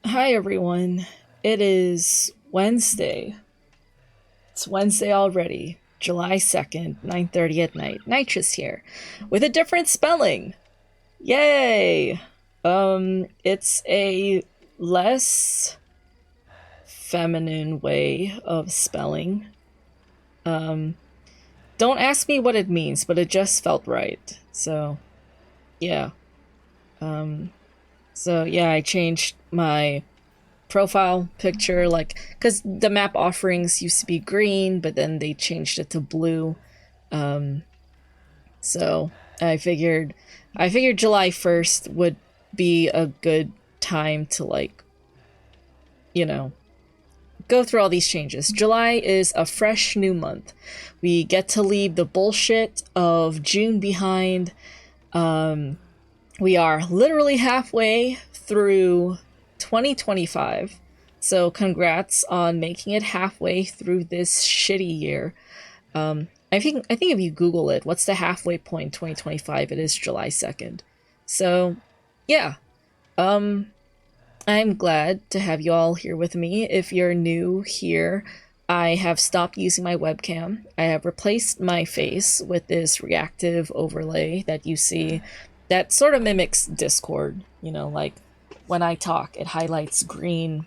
Hi everyone. It is Wednesday. It's Wednesday already. July 2nd, 9:30 at night. Nitrous here. With a different spelling. Yay! It's a less feminine way of spelling. Don't ask me what it means, but it just felt right. So, yeah. So I changed my profile picture, like, because the map offerings used to be green, but then they changed it to blue. So I figured July 1st would be a good time to, like, you know, go through all these changes. July is a fresh new month. We get to leave the bullshit of June behind. We are literally halfway through 2025. So congrats on making it halfway through this shitty year. I think if you Google it, what's the halfway point in 2025? It is July 2nd. So yeah. I'm glad to have you all here with me. If you're new here, I have stopped using my webcam. I have replaced my face with this reactive overlay that you see that sort of mimics Discord. Like when I talk, it highlights green,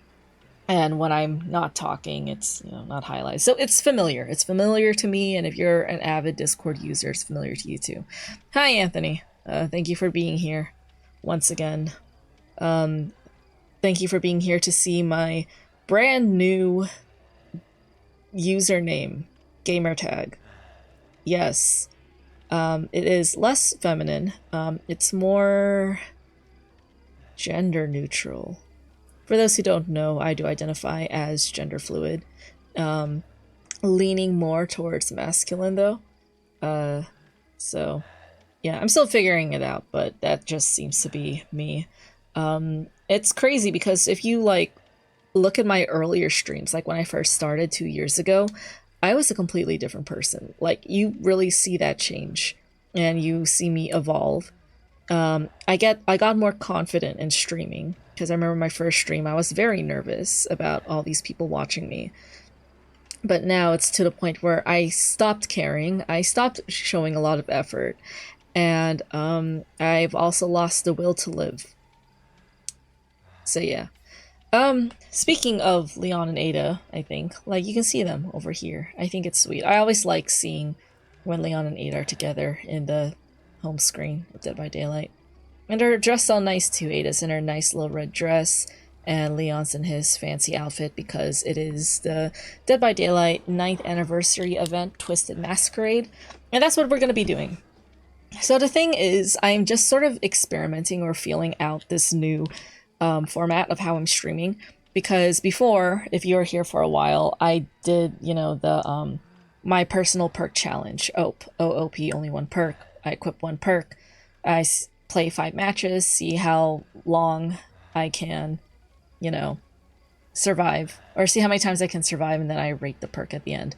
and when I'm not talking, it's not highlighted. So it's familiar. It's familiar to me, and if you're an avid Discord user, it's familiar to you too. Hi, Anthony. Thank you for being here once again. Thank you for being here to see my brand new username, gamertag. Yes, it is less feminine. It's more gender neutral. For those who don't know, I do identify as gender fluid, leaning more towards masculine though. So yeah, I'm still figuring it out, but that just seems to be me. It's crazy because if you like look at my earlier streams, like when I first started 2 years ago, I was a completely different person. Like, you really see that change, and you see me evolve. I got more confident in streaming because I remember my first stream, I was very nervous about all these people watching me. But now it's to the point where I stopped caring. I stopped showing a lot of effort, and I've also lost the will to live. So yeah. Speaking of Leon and Ada, I think, like, you can see them over here. I think it's sweet. I always like seeing when Leon and Ada are together in the home screen of Dead by Daylight. And they're dressed all nice too. Ada's in her nice little red dress, and Leon's in his fancy outfit because it is the Dead by Daylight 9th anniversary event, Twisted Masquerade, and that's what we're going to be doing. So the thing is, I'm just sort of experimenting or feeling out this new format of how I'm streaming, because before, if you were here for a while, I did, the my personal perk challenge. OOP, only one perk. I equip one perk. I play 5 matches, see how long I can, survive, or see how many times I can survive, and then I rate the perk at the end.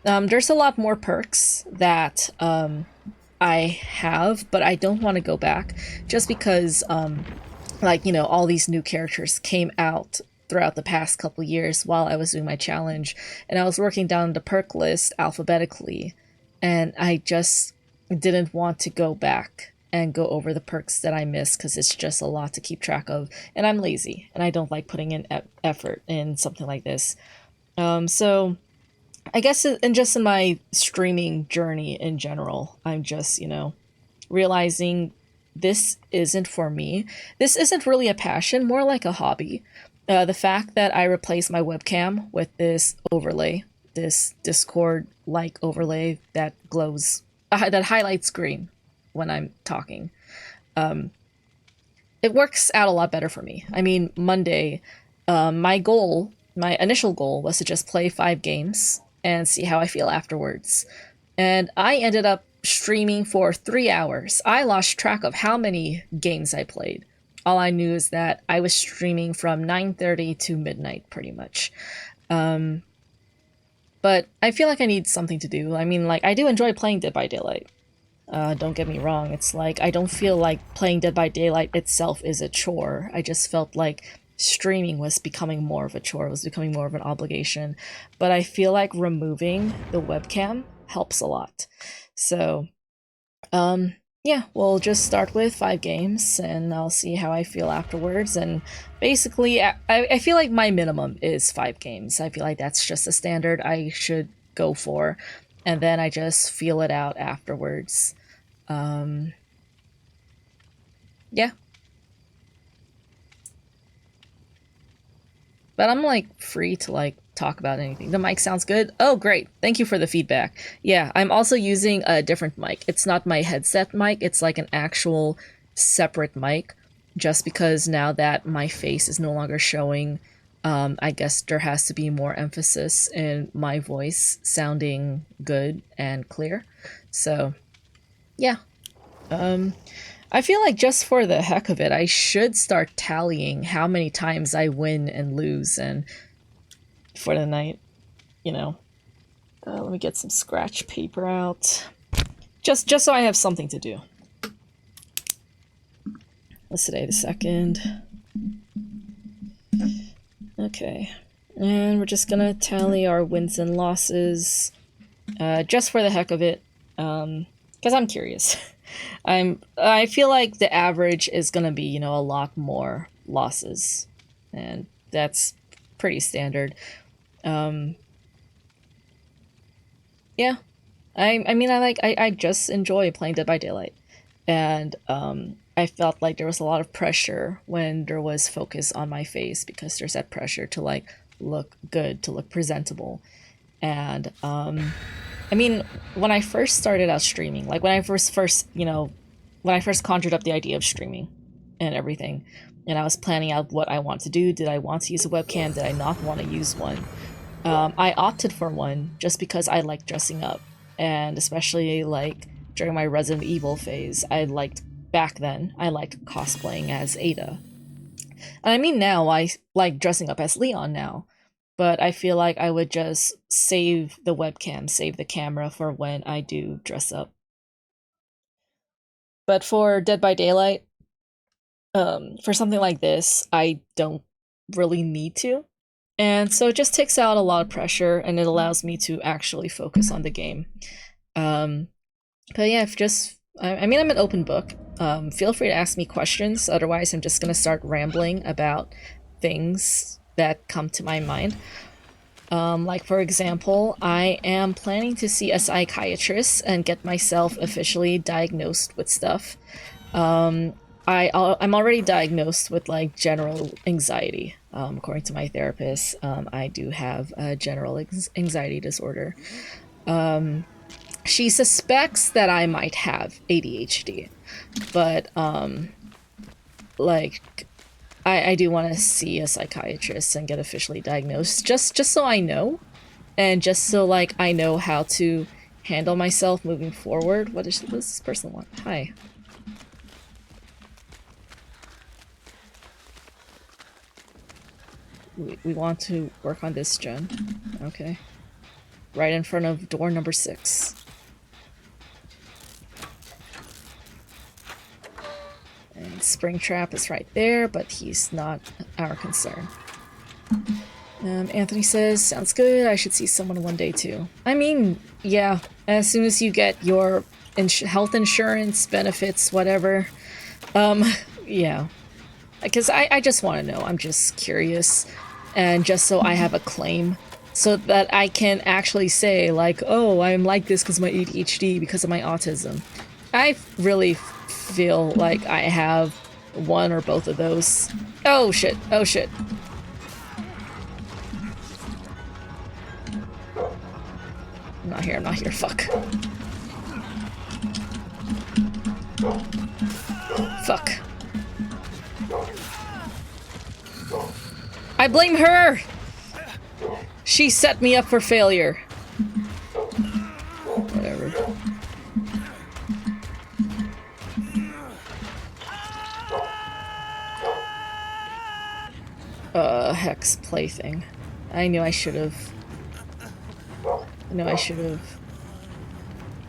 There's a lot more perks that I have, but I don't want to go back just because all these new characters came out throughout the past couple years while I was doing my challenge, and I was working down the perk list alphabetically, and I just didn't want to go back and go over the perks that I missed because it's just a lot to keep track of, and I'm lazy, and I don't like putting in effort in something like this. So I guess in my streaming journey in general, I'm just, realizing this isn't for me. This isn't really a passion, more like a hobby. The fact that I replaced my webcam with this overlay, this Discord-like overlay that glows, that highlights green when I'm talking, it works out a lot better for me. I mean, Monday, my initial goal was to just play 5 games and see how I feel afterwards. And I ended up streaming for 3 hours. I lost track of how many games I played. All I knew is that I was streaming from 9:30 to midnight, pretty much. But I feel like I need something to do. I mean, like, I do enjoy playing Dead by Daylight. Don't get me wrong. It's like, I don't feel like playing Dead by Daylight itself is a chore. I just felt like streaming was becoming more of a chore, was becoming more of an obligation. But I feel like removing the webcam helps a lot. So, yeah, we'll just start with 5 games and I'll see how I feel afterwards. And basically, I feel like my minimum is 5 games. I feel like that's just a standard I should go for. And then I just feel it out afterwards. Yeah. But I'm like free to like talk about anything. The mic sounds good. Oh, great. Thank you for the feedback. Yeah, I'm also using a different mic. It's not my headset mic, it's like an actual separate mic just because now that my face is no longer showing, I guess there has to be more emphasis in my voice sounding good and clear. So, yeah. I feel like just for the heck of it, I should start tallying how many times I win and lose and for the night, you know. Let me get some scratch paper out. Just so I have something to do. What's today, the 2nd? Okay. And we're just gonna tally our wins and losses. Just for the heck of it. Because I'm curious. I feel like the average is gonna be, you know, a lot more losses. And that's pretty standard. Yeah. I mean, I just enjoy playing Dead by Daylight. And, I felt like there was a lot of pressure when there was focus on my face because there's that pressure to, like, look good, to look presentable. And, I mean, when I first started out streaming, like when I first, you know, when I first conjured up the idea of streaming and everything, and I was planning out what I want to do, did I want to use a webcam, did I not want to use one? I opted for one just because I like dressing up, and especially like during my Resident Evil phase, back then I liked cosplaying as Ada. And I mean now I like dressing up as Leon now, but I feel like I would just save the webcam, save the camera for when I do dress up. But for Dead by Daylight, for something like this, I don't really need to. And so it just takes out a lot of pressure and it allows me to actually focus on the game. But yeah, if just, I mean, I'm an open book. Feel free to ask me questions. Otherwise, I'm just going to start rambling about things that come to my mind. Like, for example, I am planning to see a psychiatrist and get myself officially diagnosed with stuff. I'm already diagnosed with, like, general anxiety. According to my therapist, I do have a general anxiety disorder. She suspects that I might have ADHD, but, like, I do want to see a psychiatrist and get officially diagnosed, just so I know, and just so, like, I know how to handle myself moving forward. What does this person want? Hi. We want to work on this, Jen. Okay. Right in front of door number 6. And Springtrap is right there, but he's not our concern. Anthony says, sounds good, I should see someone one day too. I mean, yeah, as soon as you get your health insurance, benefits, whatever. Yeah. Because I just want to know, I'm just curious. And just so I have a claim, so that I can actually say, like, oh, I'm like this because of my ADHD, because of my autism. I really feel like I have one or both of those. Oh shit, oh shit. I'm not here, fuck. Fuck. I blame her! She set me up for failure. Whatever. Hex plaything. I knew I should have.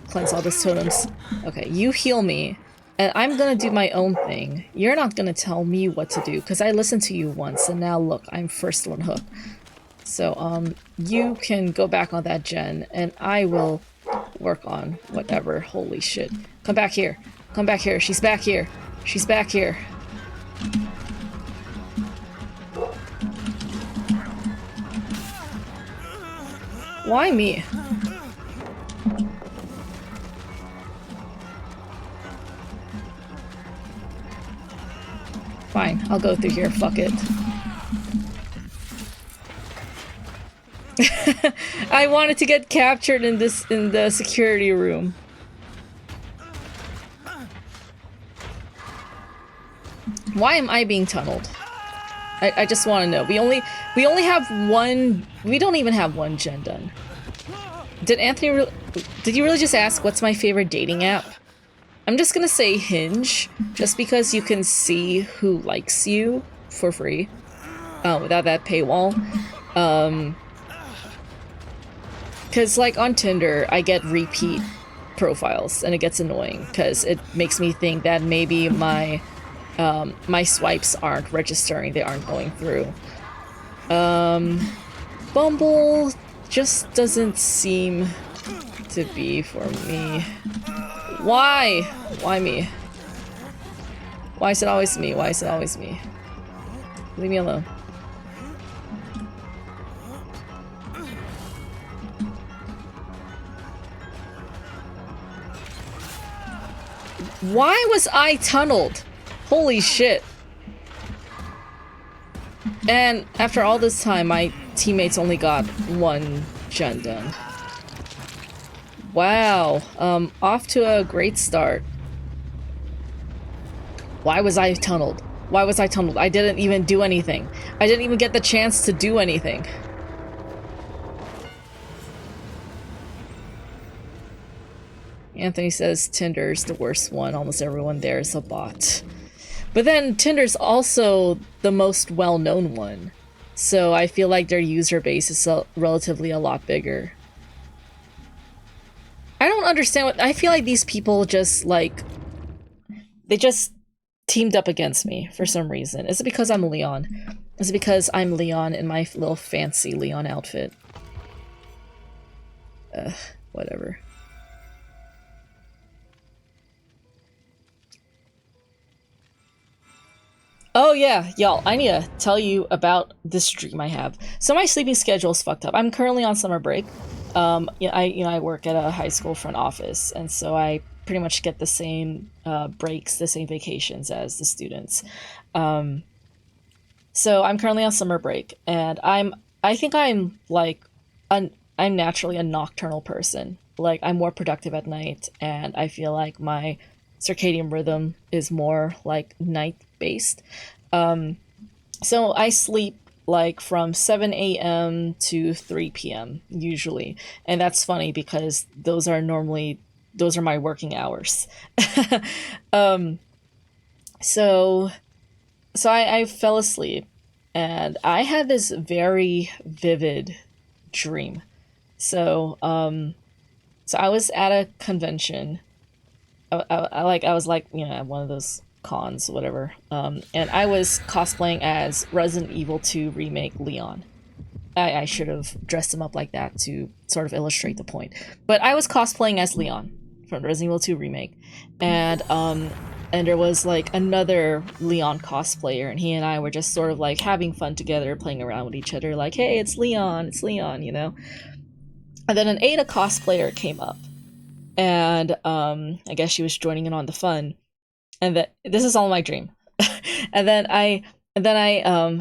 Cleansed all those totems. Okay, you heal me. And I'm gonna do my own thing. You're not gonna tell me what to do, because I listened to you once, and now look, I'm first on hook. So, you can go back on that gen, and I will work on whatever. Holy shit. Come back here. Come back here. She's back here. She's back here. Why me? Fine, I'll go through here, fuck it. I wanted to get captured in the security room. Why am I being tunneled? I just want to know. We only have one. We don't even have one gen done. Did you really just ask what's my favorite dating app? I'm just gonna say Hinge, just because you can see who likes you for free, without that paywall. Because like on Tinder, I get repeat profiles, and it gets annoying because it makes me think that maybe my swipes aren't registering, they aren't going through. Bumble just doesn't seem to be for me. Why? Why me? Why is it always me? Why is it always me? Leave me alone. Why was I tunneled? Holy shit. And after all this time, my teammates only got one gen done. Wow. Off to a great start. Why was I tunneled? Why was I tunneled? I didn't even do anything. I didn't even get the chance to do anything. Anthony says Tinder's the worst one. Almost everyone there is a bot. But then Tinder's also the most well-known one. So I feel like their user base is relatively a lot bigger. I don't understand what- I feel like these people just, like... They just teamed up against me for some reason. Is it because I'm Leon? Is it because I'm Leon in my little fancy Leon outfit? Whatever. Oh yeah, y'all, I need to tell you about this dream I have. So my sleeping schedule is fucked up. I'm currently on summer break. I work at a high school front office, and so I pretty much get the same breaks, the same vacations as the students. So I'm currently on summer break, and I think I'm naturally a nocturnal person. Like, I'm more productive at night, and I feel like my circadian rhythm is more like night based. So I sleep like from 7 a.m. to 3 p.m. usually. And that's funny because those are my working hours. So I fell asleep, and I had this very vivid dream. So I was at a convention. I was like, at one of those cons, whatever. And I was cosplaying as Resident Evil 2 Remake Leon. I should have dressed him up like that to sort of illustrate the point. But I was cosplaying as Leon from Resident Evil 2 Remake. And there was like another Leon cosplayer, and he and I were just sort of like having fun together, playing around with each other, like, hey, it's Leon, And then an Ada cosplayer came up. And I guess she was joining in on the fun. And this is all my dream. and then I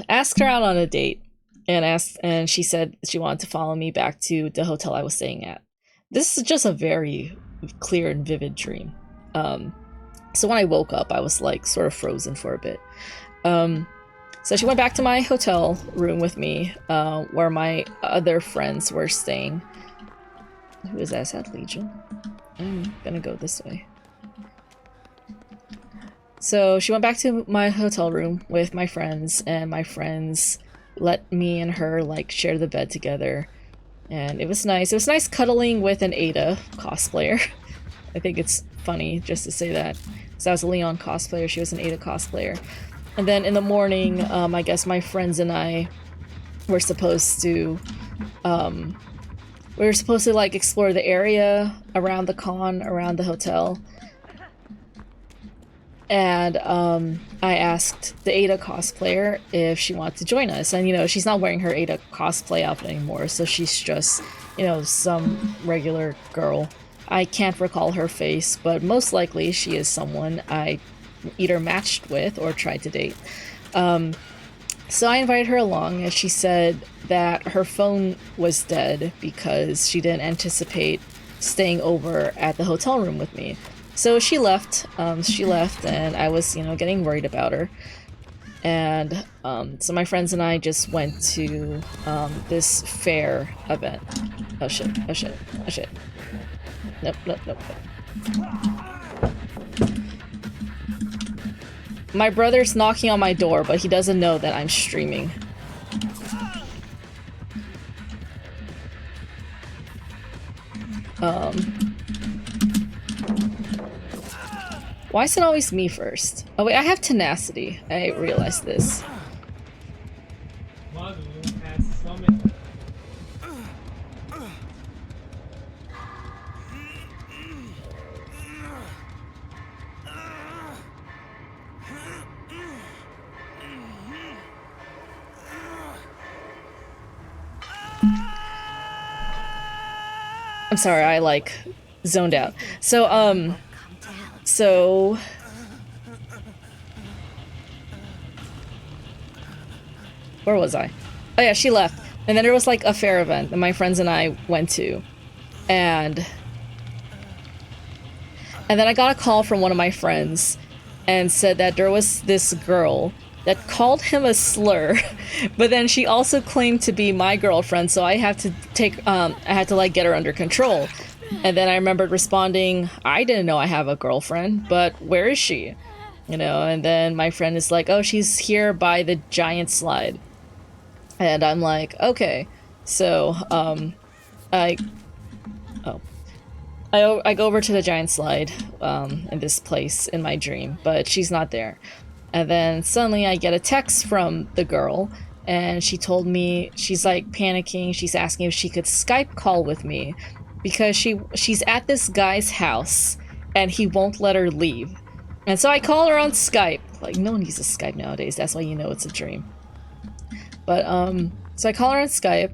asked her out on a date, and she said she wanted to follow me back to the hotel I was staying at. This is just a very clear and vivid dream. So when I woke up, I was like sort of frozen for a bit. So she went back to my hotel room with me, where my other friends were staying. Who is that? Is that Legion? I'm gonna go this way. So she went back to my hotel room with my friends, and my friends let me and her like share the bed together, and it was nice. It was nice cuddling with an Ada cosplayer. I think it's funny just to say that. Because I was a Leon cosplayer, she was an Ada cosplayer. And then in the morning, I guess my friends and I were supposed to, like explore the area around the con, around the hotel. And I asked the Ada cosplayer if she wanted to join us. And, you know, she's not wearing her Ada cosplay outfit anymore, so she's just, you know, some regular girl. I can't recall her face, but most likely she is someone I either matched with or tried to date. So I invited her along, and she said that her phone was dead because she didn't anticipate staying over at the hotel room with me. So she left, and I was, you know, getting worried about her. And so my friends and I just went to this fair event. Oh shit, oh shit, oh shit. Nope, nope, nope. My brother's knocking on my door, but he doesn't know that I'm streaming. Why is it always me first? Oh wait, I have tenacity. I realized this. I'm sorry, I like zoned out. So where was I? Oh yeah, she left. And then there was like a fair event that my friends and I went to. And then I got a call from one of my friends and said that there was this girl that called him a slur, but then she also claimed to be my girlfriend, so I had to like get her under control. And then I remembered responding, I didn't know I have a girlfriend, but where is she? You know, and then my friend is like, oh, she's here by the giant slide. And I'm like, okay. So, I go over to the giant slide, in this place in my dream, but she's not there. And then suddenly I get a text from the girl, and she told me she's like panicking. She's asking if she could Skype call with me because she's at this guy's house and he won't let her leave. And so I call her on Skype. Like, no one uses Skype nowadays. That's why you know it's a dream. But so I call her on Skype,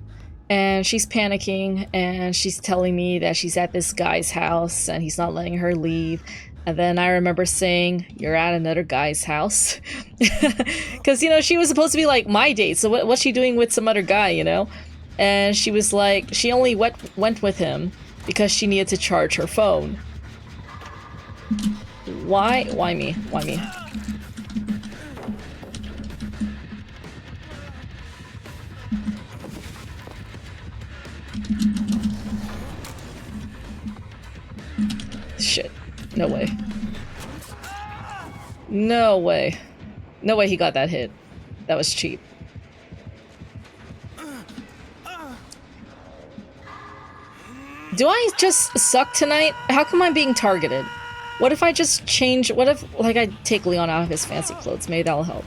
and she's panicking, and she's telling me that she's at this guy's house and he's not letting her leave. And then I remember saying, you're at another guy's house? Because, you know, she was supposed to be, like, my date, so what's she doing with some other guy, you know? And she was like, she only went with him because she needed to charge her phone. Why? Why me? Why me? Shit. No way. No way. No way he got that hit. That was cheap. Do I just suck tonight? How come I'm being targeted? What if I just change? What if, like, I take Leon out of his fancy clothes? Maybe that'll help.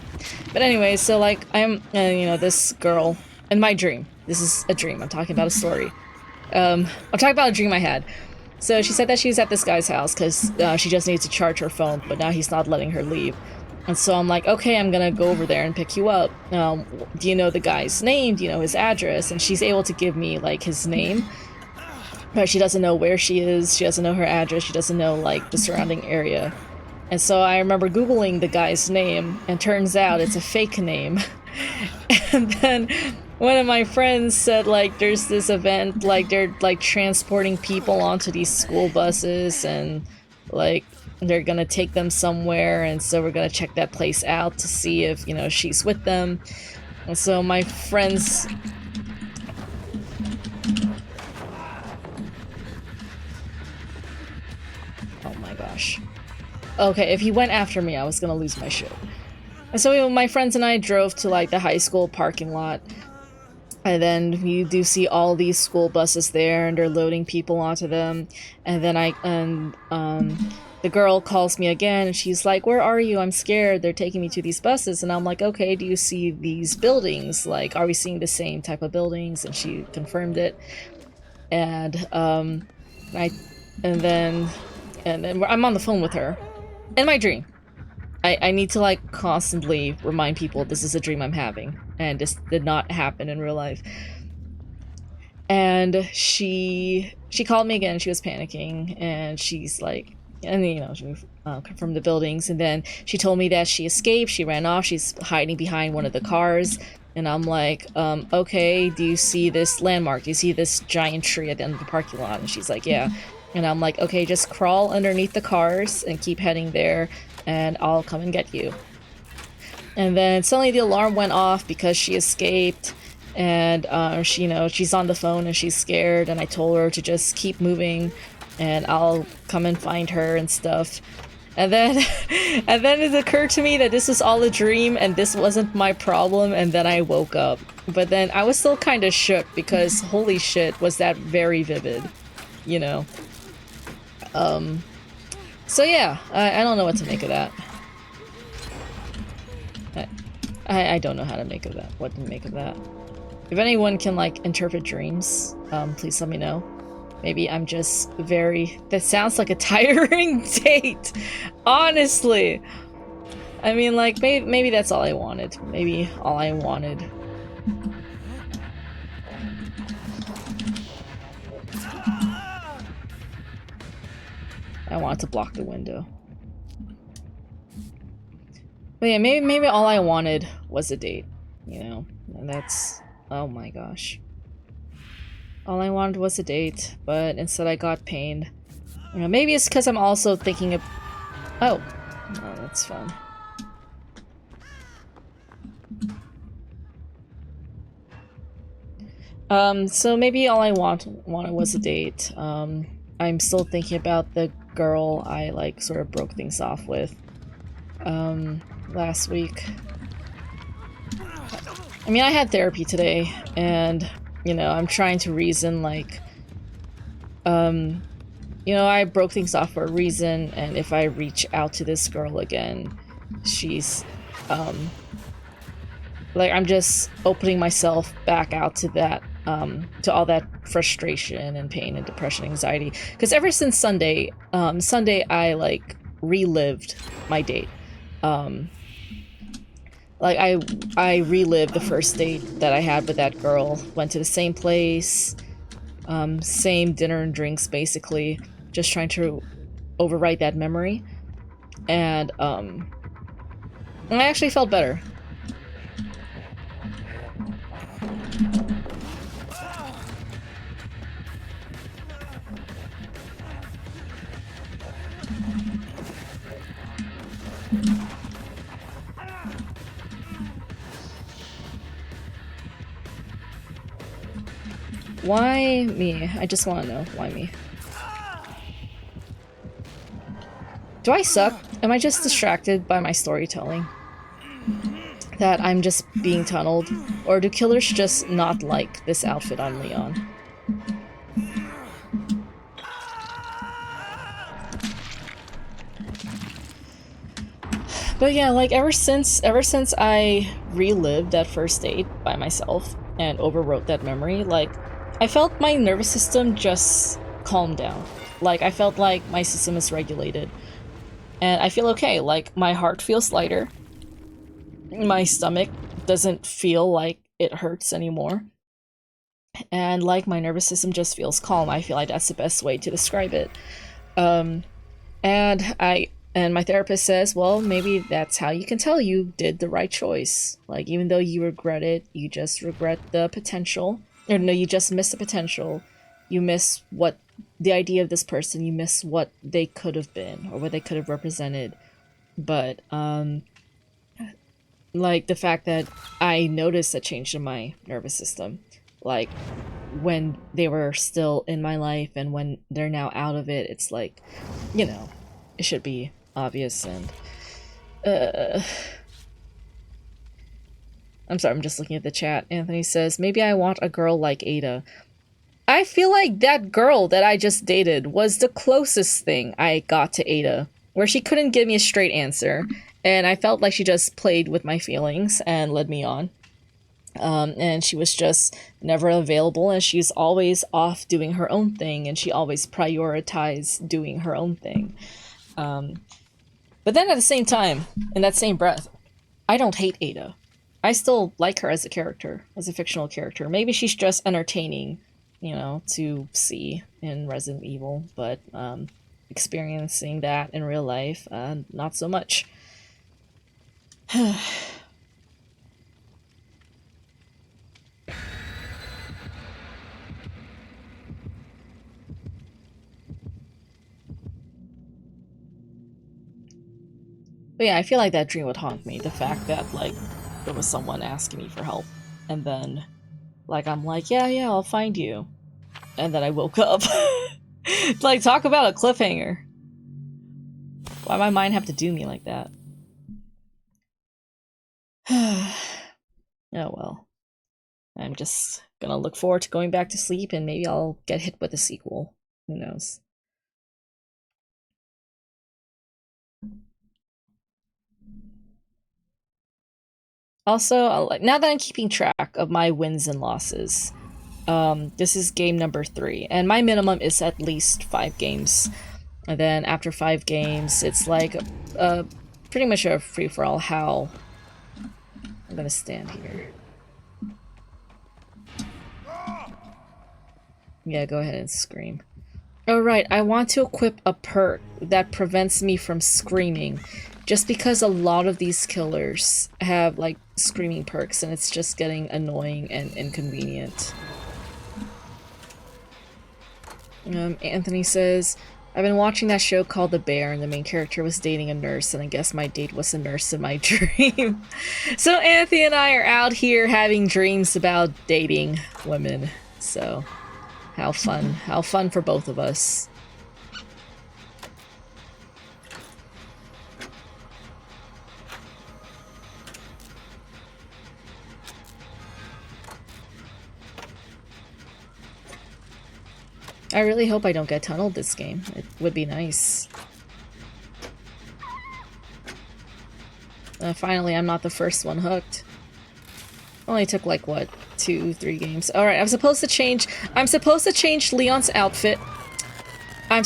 But anyway, so, like, I'm, you know, this girl in my dream. This is a dream. I'm talking about a story. I'm talking about a dream I had. So she said that she's at this guy's house because she just needs to charge her phone, but now he's not letting her leave. And so I'm like, okay, I'm gonna go over there and pick you up. Do you know the guy's name? Do you know his address? And she's able to give me, like, his name. But she doesn't know where she is. She doesn't know her address. She doesn't know, like, the surrounding area. And so I remember Googling the guy's name, and turns out it's a fake name. And then one of my friends said, like, there's this event, like, they're, like, transporting people onto these school buses, and, like, they're gonna take them somewhere, and so we're gonna check that place out to see if, you know, she's with them. And so my friends... Oh my gosh. Okay, if he went after me, I was gonna lose my shit. And so my friends and I drove to, like, the high school parking lot. And then you do see all these school buses there, and they're loading people onto them. And then the girl calls me again and she's like, where are you? I'm scared. They're taking me to these buses. And I'm like, okay, do you see these buildings? Like, are we seeing the same type of buildings? And she confirmed it. And and then I'm on the phone with her in my dream. I need to like constantly remind people this is a dream I'm having, and this did not happen in real life. And she called me again. She was panicking, and she's like, and you know, she confirmed the buildings, and then she told me that she escaped. She ran off. She's hiding behind one of the cars, and I'm like, okay, do you see this landmark? Do you see this giant tree at the end of the parking lot? And she's like, yeah. And I'm like, okay, just crawl underneath the cars and keep heading there, and I'll come and get you. And then suddenly the alarm went off because she escaped, and she, you know, she's on the phone and she's scared, and I told her to just keep moving and I'll come and find her and stuff. And then and then it occurred to me that this was all a dream and this wasn't my problem, and then I woke up. But then I was still kind of shook because holy shit, was that very vivid, you know. So yeah, I don't know what to make of that. I don't know how to make of that. What to make of that. If anyone can like interpret dreams, please let me know. Maybe I'm just very... That sounds like a tiring date! Honestly! I mean, like, maybe that's all I wanted. Maybe all I wanted. I wanted to block the window. But yeah, maybe all I wanted was a date, you know? And that's... Oh my gosh. All I wanted was a date, but instead I got pained. You know, maybe it's because I'm also thinking of... Oh. Oh, that's fun. So maybe all I wanted was a date. I'm still thinking about the girl I, like, sort of broke things off with, last week. I mean, I had therapy today, and, you know, I'm trying to reason, like, you know, I broke things off for a reason, and if I reach out to this girl again, she's, like, I'm just opening myself back out to that, to all that frustration and pain and depression, anxiety. Because ever since Sunday, I, like, relived my date. Like, I relived the first date that I had with that girl. Went to the same place, same dinner and drinks, basically. Just trying to overwrite that memory. And I actually felt better. Why me? I just want to know. Why me? Do I suck? Am I just distracted by my storytelling? That I'm just being tunneled? Or do killers just not like this outfit on Leon? But yeah, like ever since I relived that first date by myself and overwrote that memory, like I felt my nervous system just calm down. Like I felt like my system is regulated. And I feel okay, like my heart feels lighter. My stomach doesn't feel like it hurts anymore. And like my nervous system just feels calm. I feel like that's the best way to describe it. And my therapist says, well, maybe that's how you can tell you did the right choice. Like, even though you regret it, you just regret the potential. Or no, you just miss the potential. You miss what the idea of this person, you miss what they could have been or what they could have represented. But, like, the fact that I noticed a change in my nervous system, like, when they were still in my life and when they're now out of it, it's like, you know, it should be obvious. And I'm sorry, I'm just looking at the chat. Anthony says, maybe I want a girl like Ada. I feel like that girl that I just dated was the closest thing I got to Ada where she couldn't give me a straight answer, and I felt like she just played with my feelings and led me on. And she was just never available, and she's always off doing her own thing, and she always prioritized doing her own thing. But then at the same time, in that same breath, I don't hate Ada. I still like her as a character, as a fictional character. Maybe she's just entertaining, you know, to see in Resident Evil, but experiencing that in real life, not so much. But yeah, I feel like that dream would haunt me. The fact that, like, there was someone asking me for help, and then, like, I'm like, yeah, I'll find you. And then I woke up. Like, talk about a cliffhanger. Why my mind have to do me like that? Oh well. I'm just gonna look forward to going back to sleep, and maybe I'll get hit with a sequel. Who knows? Also, now that I'm keeping track of my wins and losses, this is game number 3, and my minimum is at least 5 games. And then after 5 games, it's like pretty much a free-for-all. How I'm gonna stand here. Yeah, go ahead and scream. Oh right, I want to equip a perk that prevents me from screaming. Just because a lot of these killers have, like, screaming perks, and it's just getting annoying and inconvenient. Anthony says, I've been watching that show called The Bear, and the main character was dating a nurse, and I guess my date was a nurse in my dream. So Anthony and I are out here having dreams about dating women. So, how fun. How fun for both of us. I really hope I don't get tunneled this game. It would be nice. Finally, I'm not the first one hooked. Only took like, what, 2-3 games. Alright, I'm supposed to change Leon's outfit. And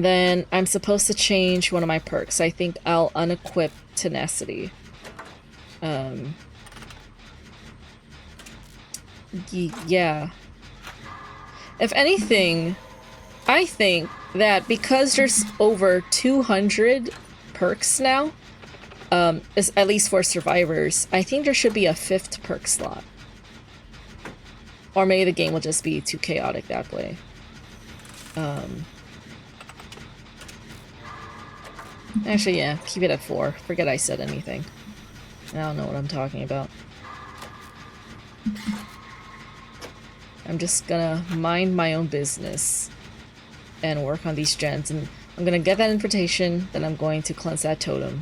then I'm supposed to change one of my perks. I think I'll unequip tenacity. Yeah. If anything, I think that because there's over 200 perks now, at least for survivors, I think there should be a 5th perk slot. Or maybe the game will just be too chaotic that way. Actually, yeah, keep it at 4. Forget I said anything. I don't know what I'm talking about. I'm just gonna mind my own business and work on these gens, and I'm gonna get that invitation, then I'm going to cleanse that totem,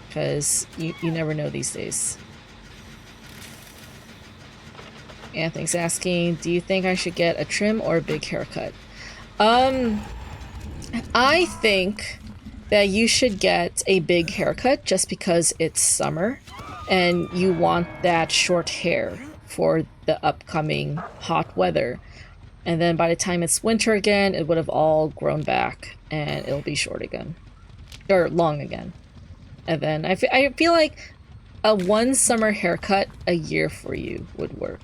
because you never know these days. Anthony's asking, do you think I should get a trim or a big haircut? I think that you should get a big haircut just because it's summer and you want that short hair for the upcoming hot weather. And then by the time it's winter again, it would have all grown back and it'll be short again. Or long again. And then I feel like a 1 summer haircut a year for you would work.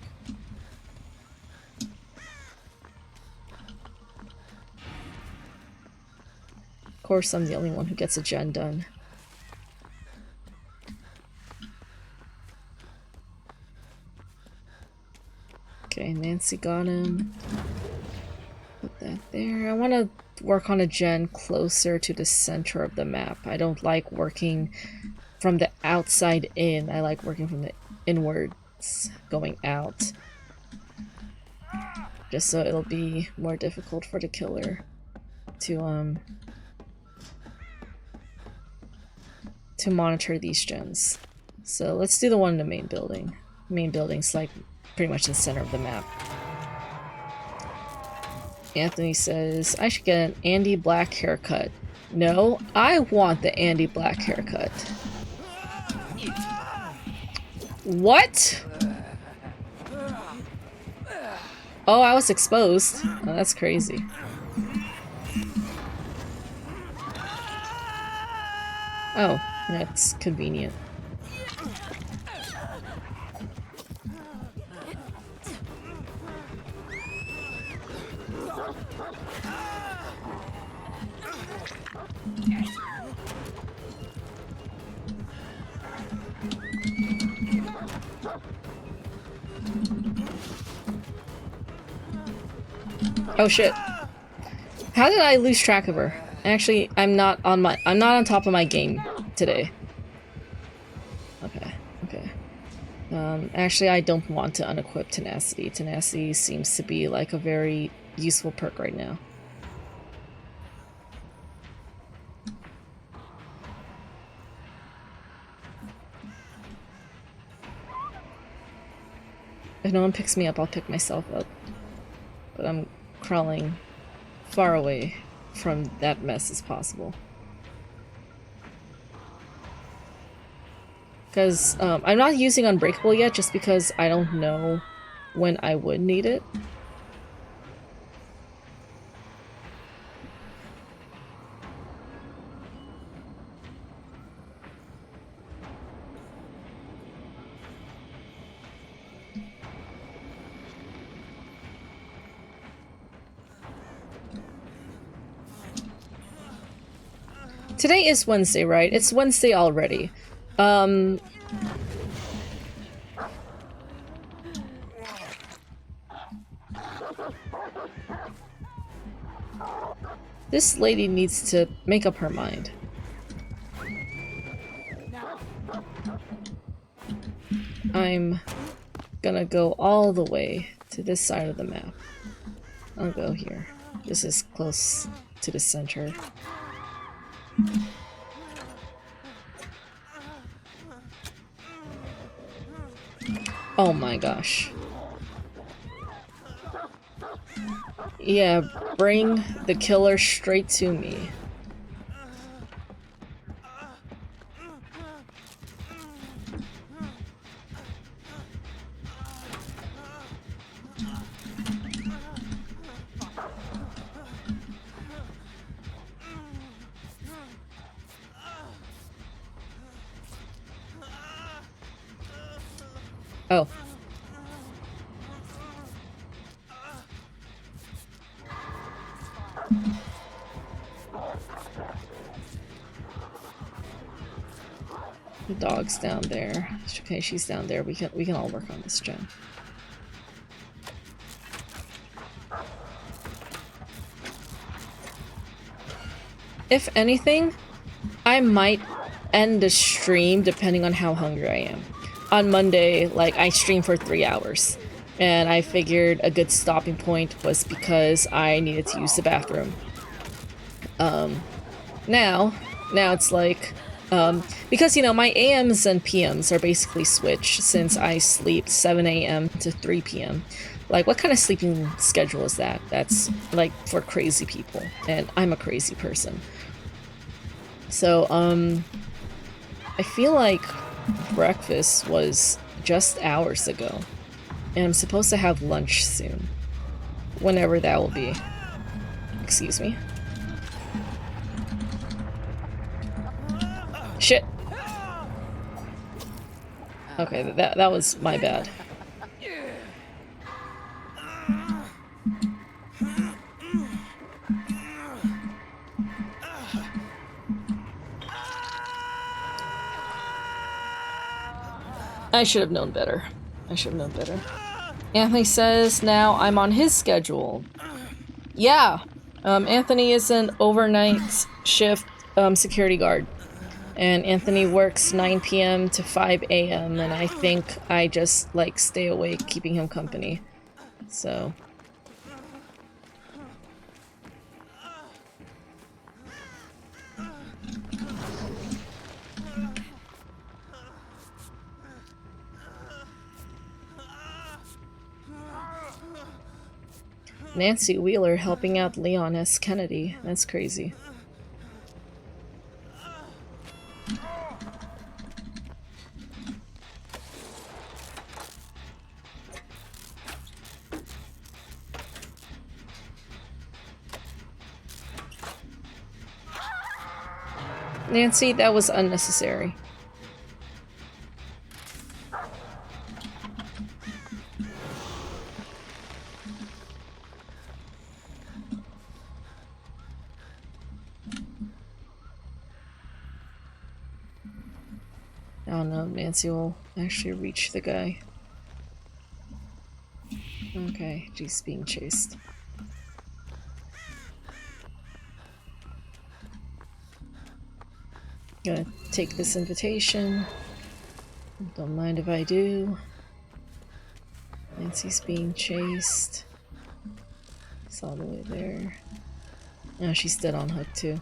Of course, I'm the only one who gets a gen done. Okay, Nancy got him. Put that there. I want to work on a gen closer to the center of the map. I don't like working from the outside in. I like working from the inwards, going out. Just so it'll be more difficult for the killer to monitor these gens. So let's do the one in the main building. The main building's like pretty much the center of the map. Anthony says, I should get an Andy Black haircut. No, I want the Andy Black haircut. What? Oh, I was exposed. Oh, that's crazy. Oh, that's convenient. Oh shit. How did I lose track of her? Actually, I'm not on top of my game today. Okay, okay. Actually, I don't want to unequip Tenacity. Tenacity seems to be like a very useful perk right now. If no one picks me up, I'll pick myself up. But I'm crawling far away from that mess as possible. Because I'm not using Unbreakable yet just because I don't know when I would need it. Today is Wednesday, right? It's Wednesday already. This lady needs to make up her mind. I'm gonna go all the way to this side of the map. I'll go here. This is close to the center. Oh my gosh. Yeah, bring the killer straight to me. Oh. The dog's down there. Okay, she's down there. We can all work on this, Jen. If anything, I might end the stream depending on how hungry I am. On Monday, like, I streamed for 3 hours, and I figured a good stopping point was because I needed to use the bathroom. Now it's like, because, you know, my AMs and PMs are basically switched since I sleep 7 AM to 3 PM. Like, what kind of sleeping schedule is that? That's, like, for crazy people, and I'm a crazy person. So, I feel like breakfast was just hours ago, and I'm supposed to have lunch soon. Whenever that will be. Excuse me. Shit! Okay, that was my bad. I should have known better. I should have known better. Anthony says now I'm on his schedule. Yeah! Anthony is an overnight shift security guard. And Anthony works 9 PM to 5 AM, and I think I just, like, stay awake keeping him company. So... Nancy Wheeler helping out Leon S. Kennedy. That's crazy. Nancy, that was unnecessary. I don't know, Nancy will actually reach the guy. Okay, she's being chased. Gonna take this invitation. Don't mind if I do. Nancy's being chased. It's all the way there. Oh, she's dead on hook too.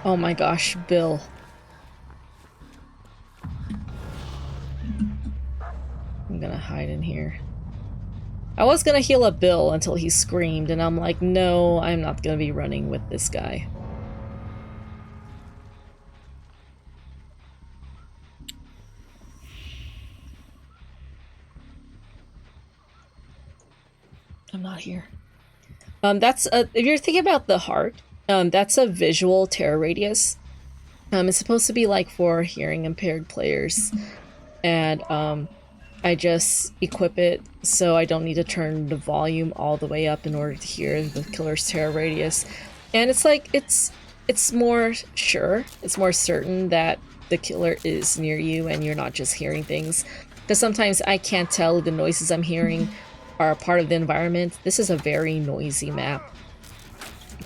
Oh my gosh, Bill. I'm gonna hide in here. I was gonna heal up Bill until he screamed, and I'm like, no, I'm not gonna be running with this guy. I'm not here. That's if you're thinking about the heart, that's a visual terror radius. It's supposed to be like for hearing impaired players, and I just equip it so I don't need to turn the volume all the way up in order to hear the killer's terror radius. And it's like it's more sure, it's more certain that the killer is near you and you're not just hearing things. Because sometimes I can't tell the noises I'm hearing are a part of the environment. This is a very noisy map.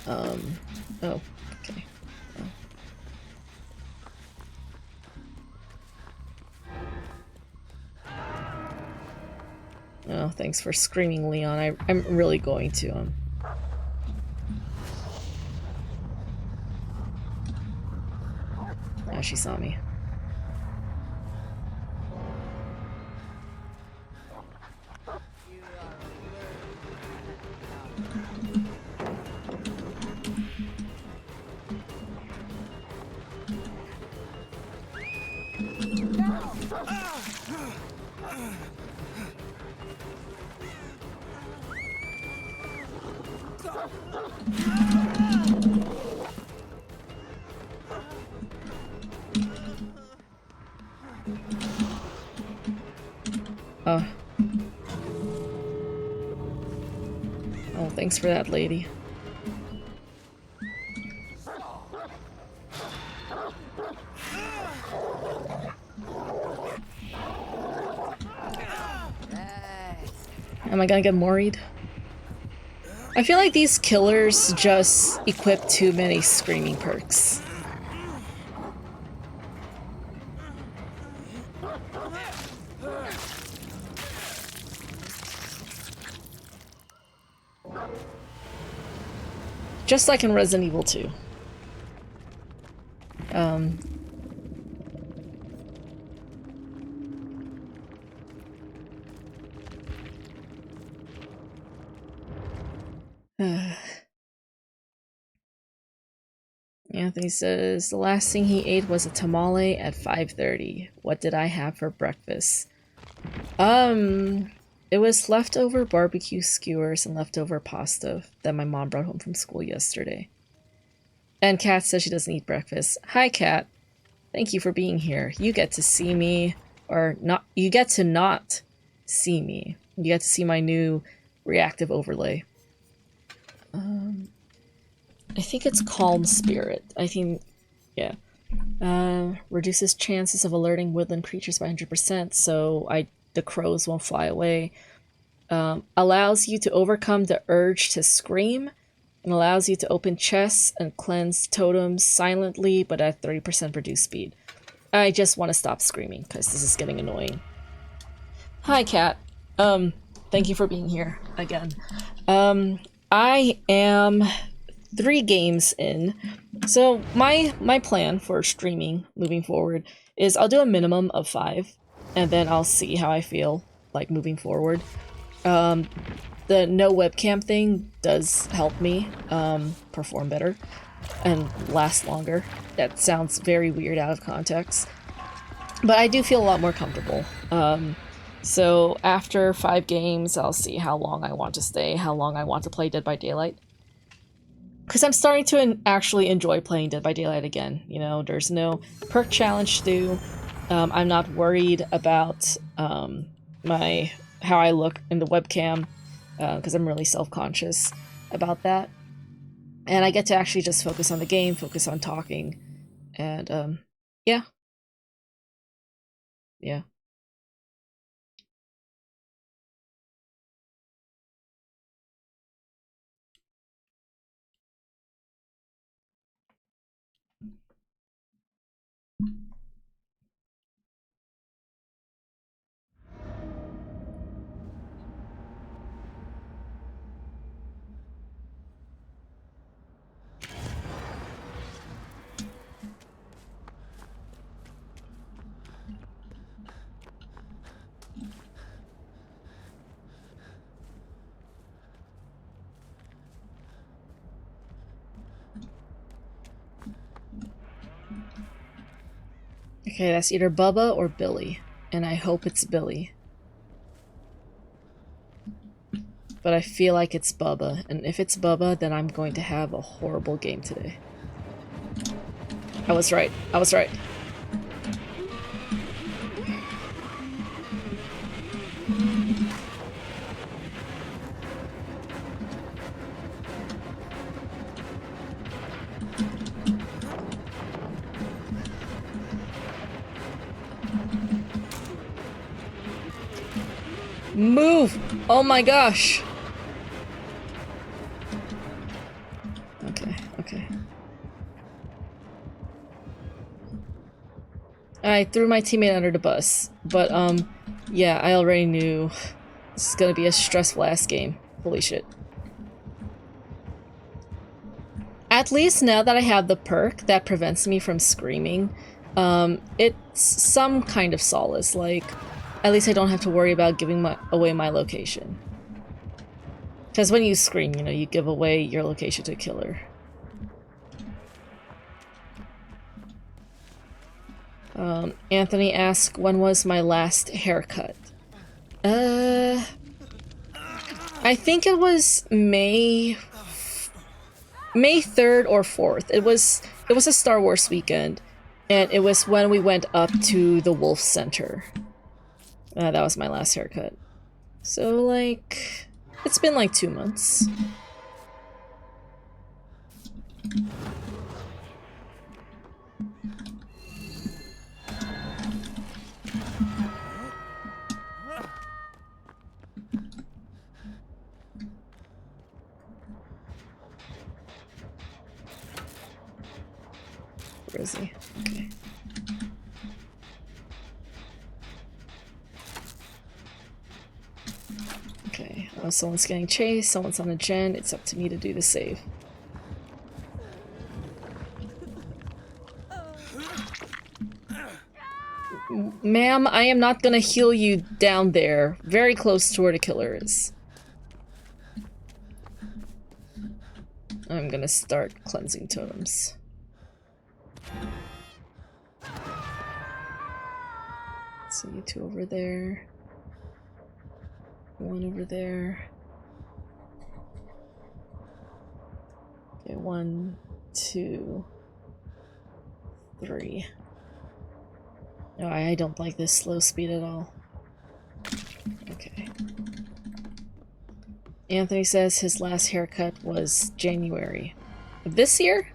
Oh, okay. Oh, thanks for screaming, Leon. I'm really going to. Now she saw me. Oh, thanks for that, lady. Am I gonna get worried? I feel like these killers just equip too many screaming perks. Just like in Resident Evil 2. Anthony says, the last thing he ate was a tamale at 5:30. What did I have for breakfast? It was leftover barbecue skewers and leftover pasta that my mom brought home from school yesterday. And Kat says she doesn't eat breakfast. Hi, Kat. Thank you for being here. You get to see me, or not, you get to not see me. You get to see my new reactive overlay. I think it's Calm Spirit. I think, yeah. Reduces chances of alerting woodland creatures by 100%, so the crows won't fly away. Allows you to overcome the urge to scream, and allows you to open chests and cleanse totems silently, but at 30% reduced speed. I just want to stop screaming, because this is getting annoying. Hi, Kat. Thank you for being here again. I am 3 games in. So my plan for streaming moving forward is I'll do a minimum of 5, and then I'll see how I feel like moving forward. The no webcam thing does help me perform better and last longer. That sounds very weird out of context, but I do feel a lot more comfortable. So after 5 games, I'll see how long I want to stay, how long I want to play Dead by Daylight. Because I'm starting to actually enjoy playing Dead by Daylight again. You know, there's no perk challenge to do. I'm not worried about how I look in the webcam, because I'm really self-conscious about that. And I get to actually just focus on the game, focus on talking, and yeah. Yeah. Okay, that's either Bubba or Billy, and I hope it's Billy. But I feel like it's Bubba, and if it's Bubba, then I'm going to have a horrible game today. I was right. I was right. Move! Oh my gosh! Okay, okay. I threw my teammate under the bus, but yeah, I already knew this is gonna be a stressful ass game. Holy shit. At least now that I have the perk that prevents me from screaming, it's some kind of solace. Like, at least I don't have to worry about giving away my location. Because when you scream, you know, you give away your location to a killer. Anthony asked, when was my last haircut? I think it was May 3rd or 4th. It was a Star Wars weekend, and it was when we went up to the Wolf Center. That was my last haircut. So, like, it's been like 2 months. Where is he? Okay. Okay, someone's getting chased, someone's on a gen, it's up to me to do the save. Ma'am, I am not gonna heal you down there, very close to where the killer is. I'm gonna start cleansing totems. So you 2 over there. 1 over there. Okay, 1, 2, 3. No, I don't like this slow speed at all. Okay. Anthony says his last haircut was January of this year?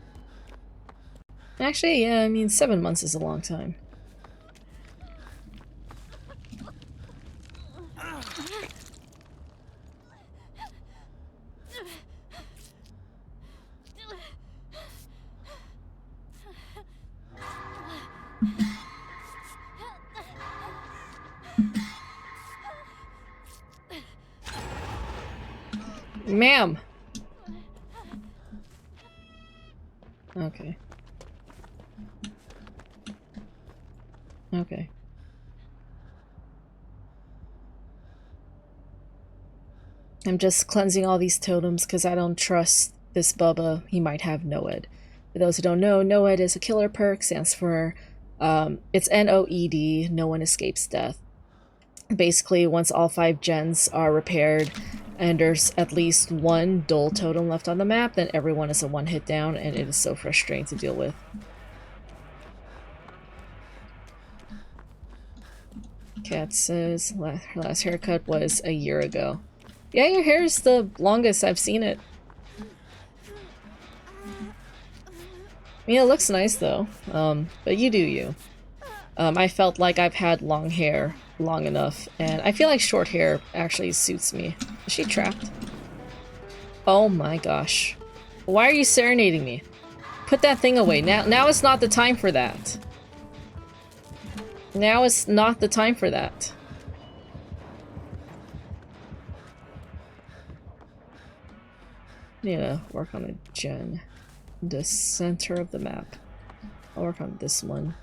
Actually, yeah, I mean, 7 months is a long time. Ma'am! Okay. Okay. I'm just cleansing all these totems because I don't trust this Bubba. He might have Noed. For those who don't know, Noed is a killer perk, stands for, it's N-O-E-D, no one escapes death. Basically, once all 5 gens are repaired and there's at least one dull totem left on the map, then everyone is a one-hit down, and it is so frustrating to deal with. Cat says her last haircut was a year ago. Yeah, your hair is the longest I've seen it. Yeah, it looks nice though. But you do you. I felt like I've had long hair long enough, and I feel like short hair actually suits me. Is she trapped? Oh my gosh. Why are you serenading me? Put that thing away. Now is not the time for that. Now is not the time for that. Need to work on a gen. The center of the map. I'll work on this one.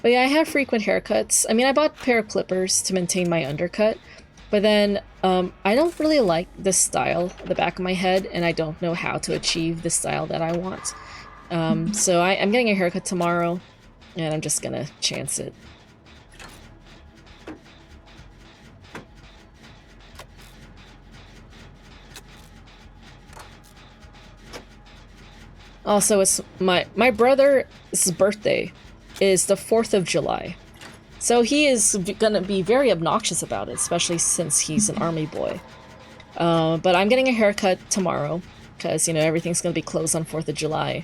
But yeah, I have frequent haircuts. I mean, I bought a pair of clippers to maintain my undercut, but then I don't really like the style at the back of my head, and I don't know how to achieve the style that I want. So I'm getting a haircut tomorrow, and I'm just gonna chance it. Also, it's my brother's birthday is the 4th of July. So he is gonna be very obnoxious about it, especially since he's an army boy. But I'm getting a haircut tomorrow, because, you know, everything's gonna be closed on 4th of July.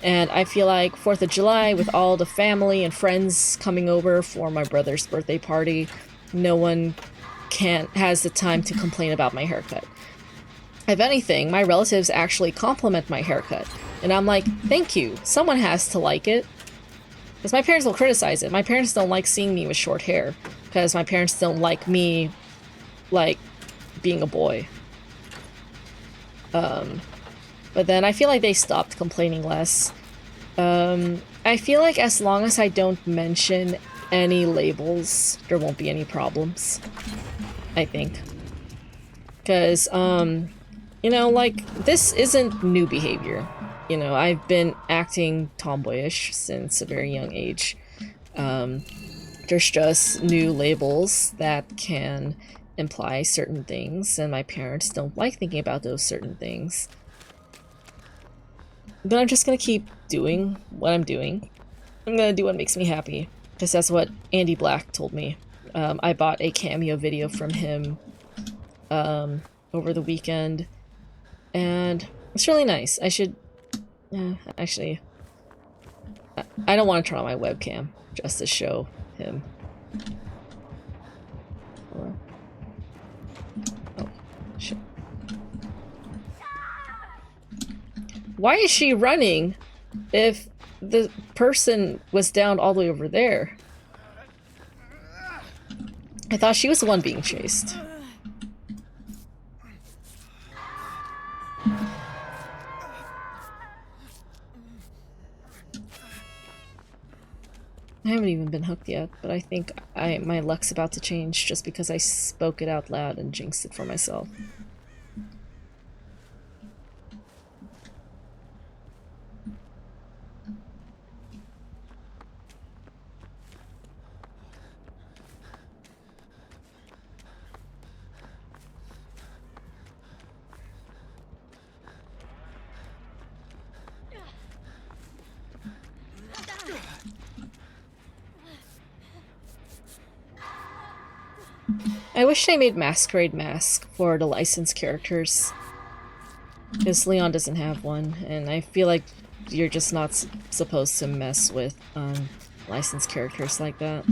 And I feel like 4th of July, with all the family and friends coming over for my brother's birthday party, no one has the time to complain about my haircut. If anything, my relatives actually compliment my haircut. And I'm like, thank you. Someone has to like it. Because my parents will criticize it. My parents don't like seeing me with short hair. Because my parents don't like me, like, being a boy. But then I feel like they stopped complaining less. I feel like as long as I don't mention any labels, there won't be any problems. I think. Because, you know, like, this isn't new behavior. You know, I've been acting tomboyish since a very young age. There's just new labels that can imply certain things, and my parents don't like thinking about those certain things. But I'm just gonna keep doing what I'm doing. I'm gonna do what makes me happy, because that's what Andy Black told me. I bought a cameo video from him over the weekend, and it's really nice. I should... actually, I don't want to turn on my webcam just to show him. Oh, shit. Why is she running if the person was down all the way over there? I thought she was the one being chased. I haven't even been hooked yet, but I think my luck's about to change just because I spoke it out loud and jinxed it for myself. I wish they made Masquerade Mask for the licensed characters. Because Leon doesn't have one, and I feel like you're just not supposed to mess with licensed characters like that.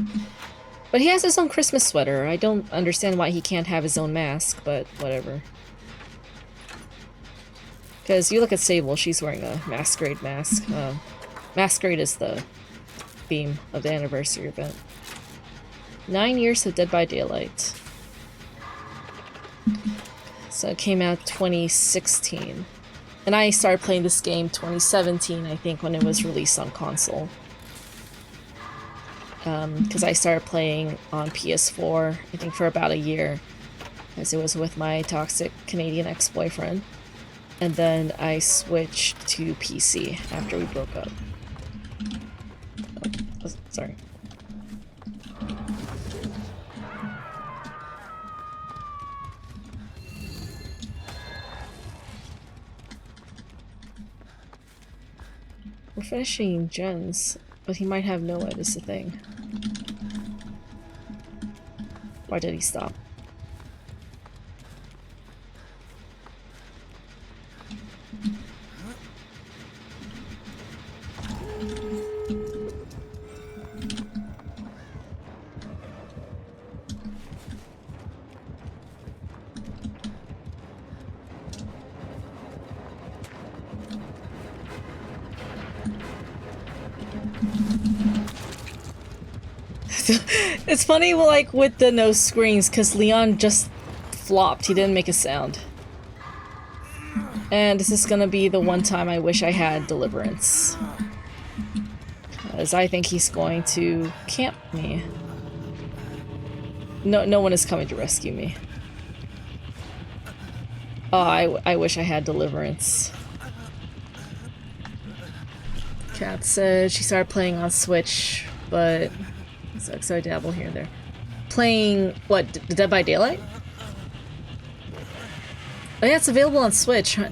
But he has his own Christmas sweater. I don't understand why he can't have his own mask, but whatever. Because you look at Sable, she's wearing a Masquerade mask. Masquerade is the theme of the anniversary event. 9 years of Dead by Daylight. So it came out 2016. And I started playing this game 2017, I think, when it was released on console. Because I started playing on PS4, I think for about a year, as it was with my toxic Canadian ex-boyfriend. And then I switched to PC after we broke up. Oh, sorry. We're finishing gens, but he might have Noah is the thing. Why did he stop? It's funny, like, with the no screens, because Leon just flopped. He didn't make a sound. And this is gonna be the one time I wish I had Deliverance. As I think he's going to camp me. No one is coming to rescue me. Oh, I wish I had Deliverance. Kat said she started playing on Switch, but... So I dabble here and there. Playing, what, Dead by Daylight? Oh yeah, it's available on Switch, huh?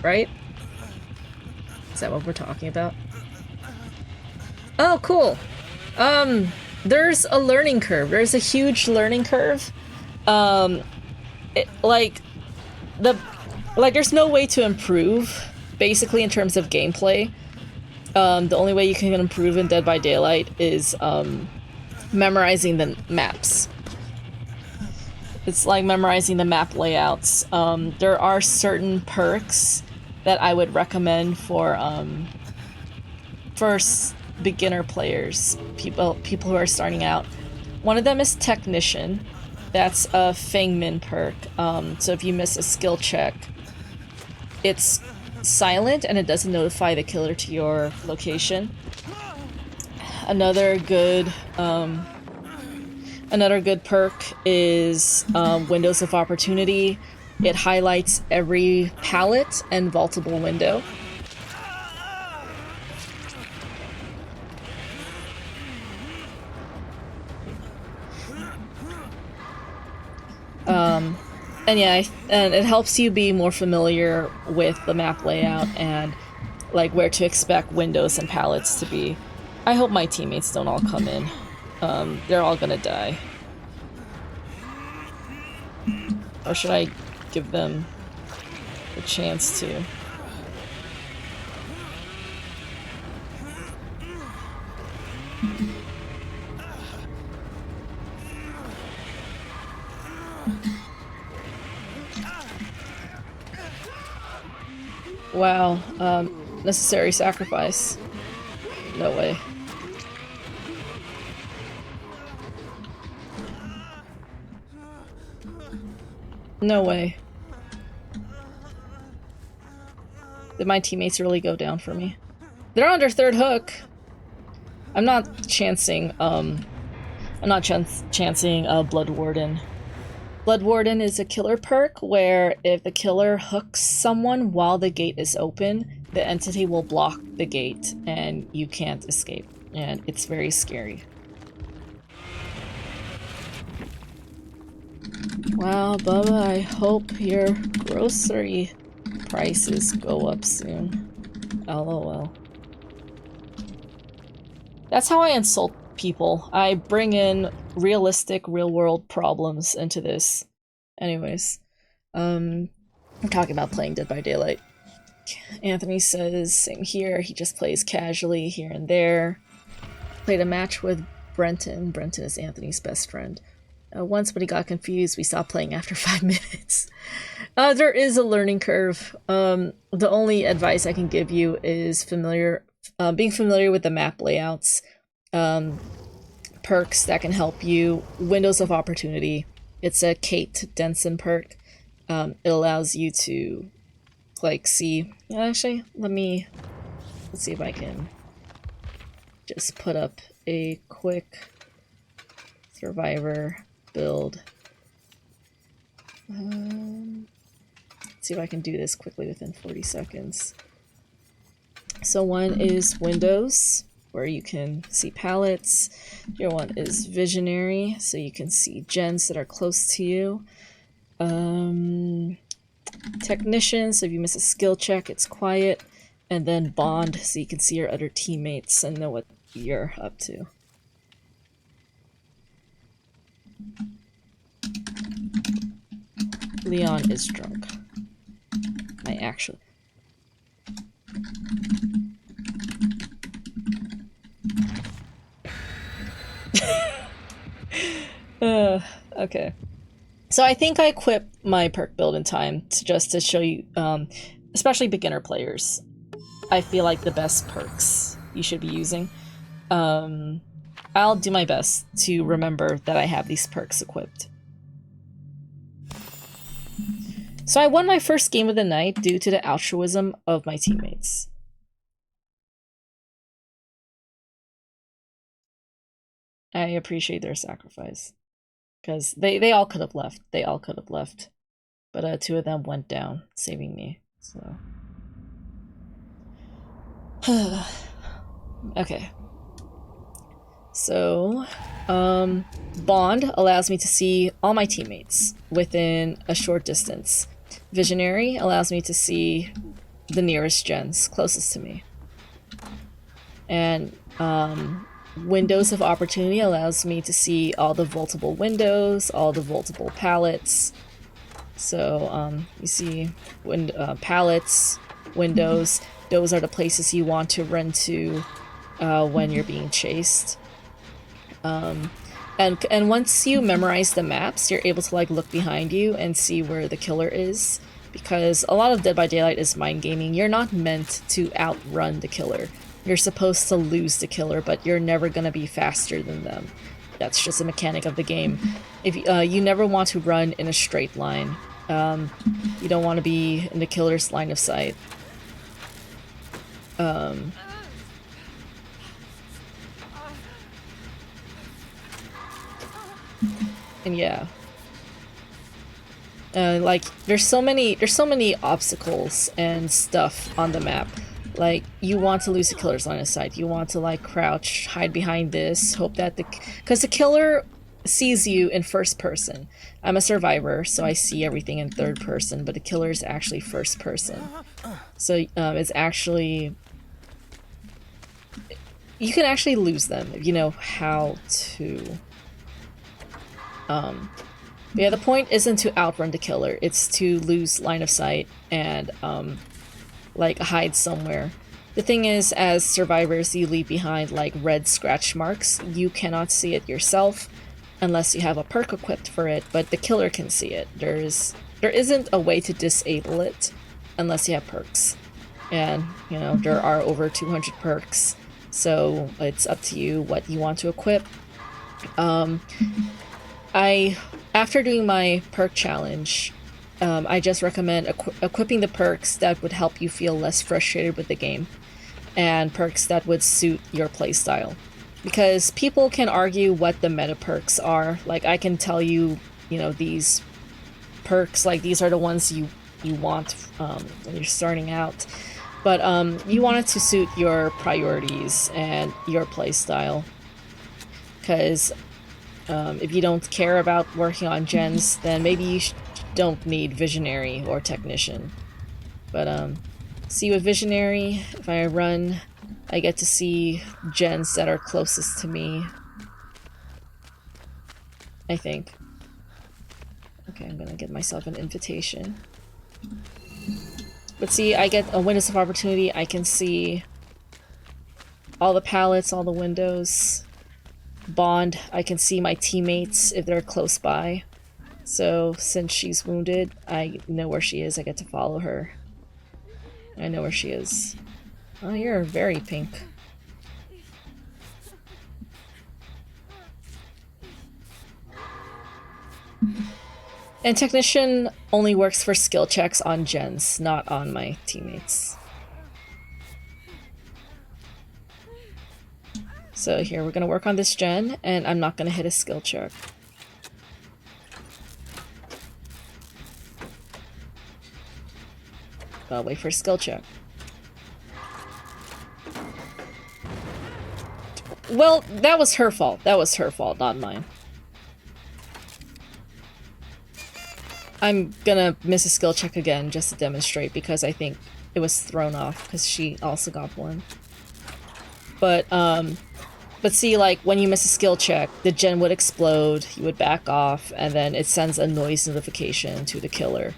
Right? Is that what we're talking about? Oh, cool! There's a learning curve. There's a huge learning curve. There's no way to improve, basically, in terms of gameplay. The only way you can improve in Dead by Daylight is memorizing the maps. It's like memorizing the map layouts. There are certain perks that I would recommend for beginner players, people who are starting out. One of them is Technician. That's a Fangmin perk. So if you miss a skill check, it's silent and it doesn't notify the killer to your location. Another good perk is Windows of Opportunity. It highlights every pallet and vaultable window. And yeah, and it helps you be more familiar with the map layout and like where to expect windows and pallets to be. I hope my teammates don't all come in. They're all gonna die. Or should I give them a chance to? Wow, necessary sacrifice. No way. No way. Did my teammates really go down for me? They're on their third hook. I'm not chancing, Blood Warden. Blood Warden is a killer perk where if the killer hooks someone while the gate is open, the entity will block the gate and you can't escape. And it's very scary. Wow, Bubba, I hope your grocery prices go up soon. LOL. That's how I insult people. I bring in realistic, real-world problems into this. Anyways, I'm talking about playing Dead by Daylight. Anthony says, same here, he just plays casually here and there. Played a match with Brenton. Brenton is Anthony's best friend. Once when he got confused, we stopped playing after 5 minutes. There is a learning curve. The only advice I can give you is being familiar with the map layouts. Perks that can help you. Windows of Opportunity It's a Kate Denson perk. It allows you to like see. Actually, let's see if I can just put up a quick survivor build. Let's see if I can do this quickly within 40 seconds. So one is Windows, where you can see palettes. Your one is Visionary, so you can see gens that are close to you. Technician, so if you miss a skill check, it's quiet. And then Bond, so you can see your other teammates and know what you're up to. Leon is drunk. I actually... okay. So I think I equipped my perk build in time just to show you, especially beginner players, I feel like the best perks you should be using. I'll do my best to remember that I have these perks equipped. So I won my first game of the night due to the altruism of my teammates. I appreciate their sacrifice. Because they all could have left. They all could have left. But two of them went down, saving me. So... okay. So, Bond allows me to see all my teammates within a short distance. Visionary allows me to see the nearest gens, closest to me. And, Windows of Opportunity allows me to see all the vaultable windows, all the vaultable pallets. So, you see pallets, windows, those are the places you want to run to when you're being chased. And once you memorize the maps, you're able to like look behind you and see where the killer is. Because a lot of Dead by Daylight is mind gaming. You're not meant to outrun the killer. You're supposed to lose the killer, but you're never gonna be faster than them. That's just a mechanic of the game. If you never want to run in a straight line. You don't want to be in the killer's line of sight. And yeah. Like there's so many obstacles and stuff on the map. Like you want to lose the killer's line of sight. You want to like crouch, hide behind this, hope that because the killer sees you in first person. I'm a survivor, so I see everything in third person, but the killer is actually first person. So it's actually... you can actually lose them if you know how to... yeah, the point isn't to outrun the killer, it's to lose line of sight and like hide somewhere. The thing is, as survivors, you leave behind like red scratch marks. You cannot see it yourself unless you have a perk equipped for it, but the killer can see it. There isn't a way to disable it unless you have perks. And, you know, there are over 200 perks, so it's up to you what you want to equip. After doing my perk challenge, I just recommend equipping the perks that would help you feel less frustrated with the game, and perks that would suit your playstyle. Because people can argue what the meta perks are. Like, I can tell you, you know, these perks, like, these are the ones you want when you're starting out. But you want it to suit your priorities and your playstyle. Because if you don't care about working on gens, then maybe you don't need Visionary or Technician. But see, with Visionary, if I run, I get to see gens that are closest to me. I think. Okay, I'm gonna get myself an invitation. But see, I get a Windows of Opportunity. I can see all the pallets, all the windows. Bond, I can see my teammates if they're close by. So, since she's wounded, I know where she is. I get to follow her. I know where she is. Oh, you're very pink. And Technician only works for skill checks on gens, not on my teammates. So here, we're gonna work on this gen, and I'm not gonna hit a skill check. I'll wait for a skill check. Well, that was her fault. That was her fault, not mine. I'm gonna miss a skill check again just to demonstrate because I think it was thrown off because she also got one. But see, like, when you miss a skill check, the gen would explode, you would back off, and then it sends a noise notification to the killer.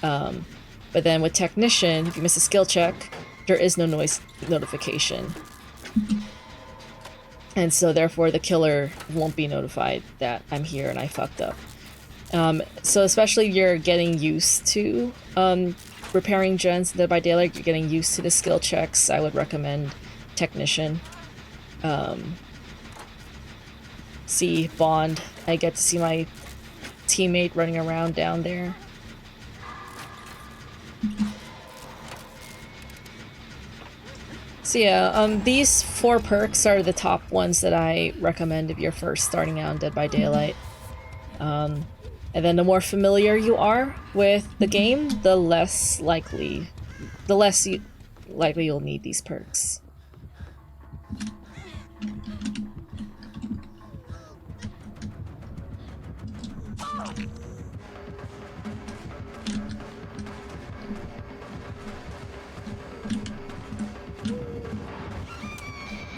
But then with Technician, if you miss a skill check, there is no noise notification. And so therefore the killer won't be notified that I'm here and I fucked up. So especially if you're getting used to repairing gens in Dead by Daylight, you're getting used to the skill checks, I would recommend Technician. See Bond, I get to see my teammate running around down there. So yeah, these 4 perks are the top ones that I recommend if you're first starting out in Dead by Daylight. And then the more familiar you are with the game, the less likely you'll need these perks.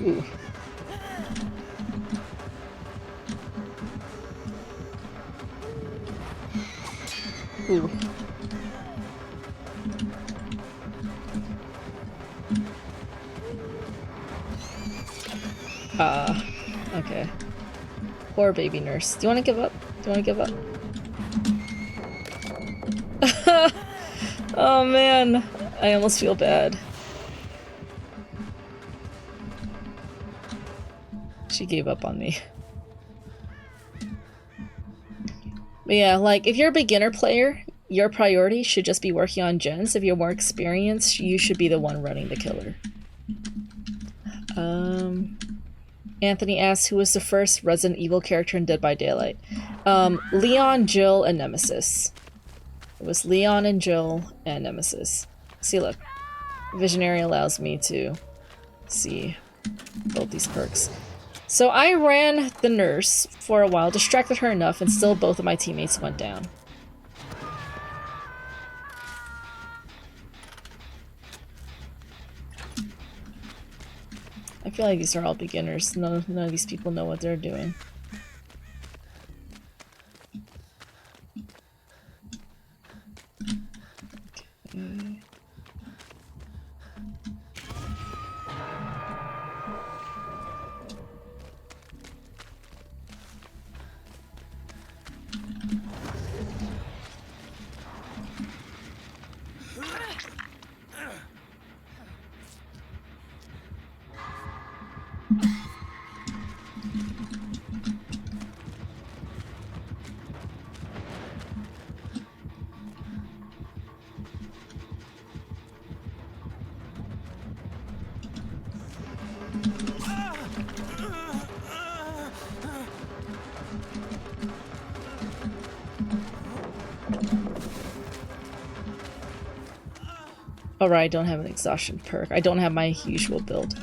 Ooh. Ooh. Okay. Poor baby nurse. Do you want to give up? Do you want to give up? Oh man, I almost feel bad. She gave up on me. But yeah, like, if you're a beginner player, your priority should just be working on gens. If you're more experienced, you should be the one running the killer. Anthony asks, who was the first Resident Evil character in Dead by Daylight? Leon, Jill, and Nemesis. It was Leon and Jill and Nemesis. See, look. Visionary allows me to see both these perks. So I ran the nurse for a while, distracted her enough, and still both of my teammates went down. I feel like these are all beginners. None of these people know what they're doing. Okay. Alright, I don't have an exhaustion perk. I don't have my usual build.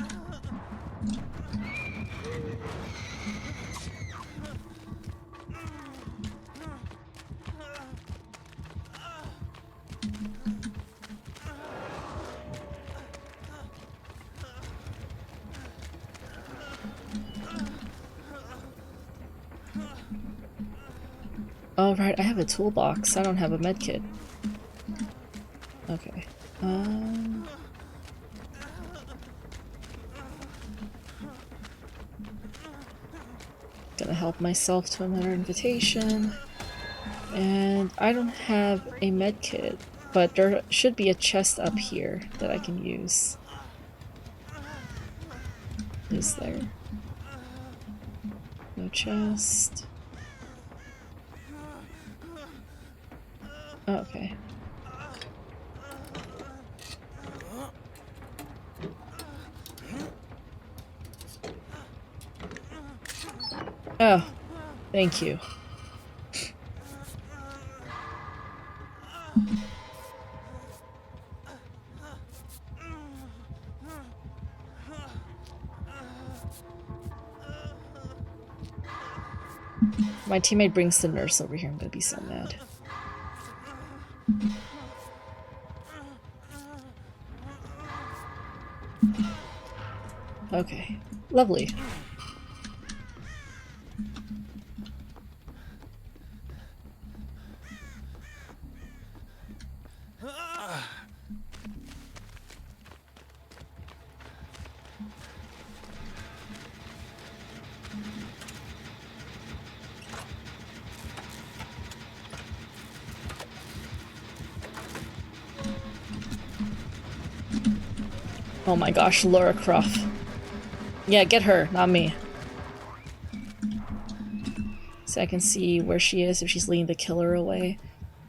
Oh, right, I have a toolbox. I don't have a medkit. Okay. Gonna help myself to another invitation. And I don't have a medkit, but there should be a chest up here that I can use. Is there? No chest. Oh, okay. Oh, thank you. My teammate brings the nurse over here. I'm gonna be so mad. Okay. Lovely. Oh my gosh, Laura Croft. Yeah, get her, not me. So I can see where she is if she's leading the killer away.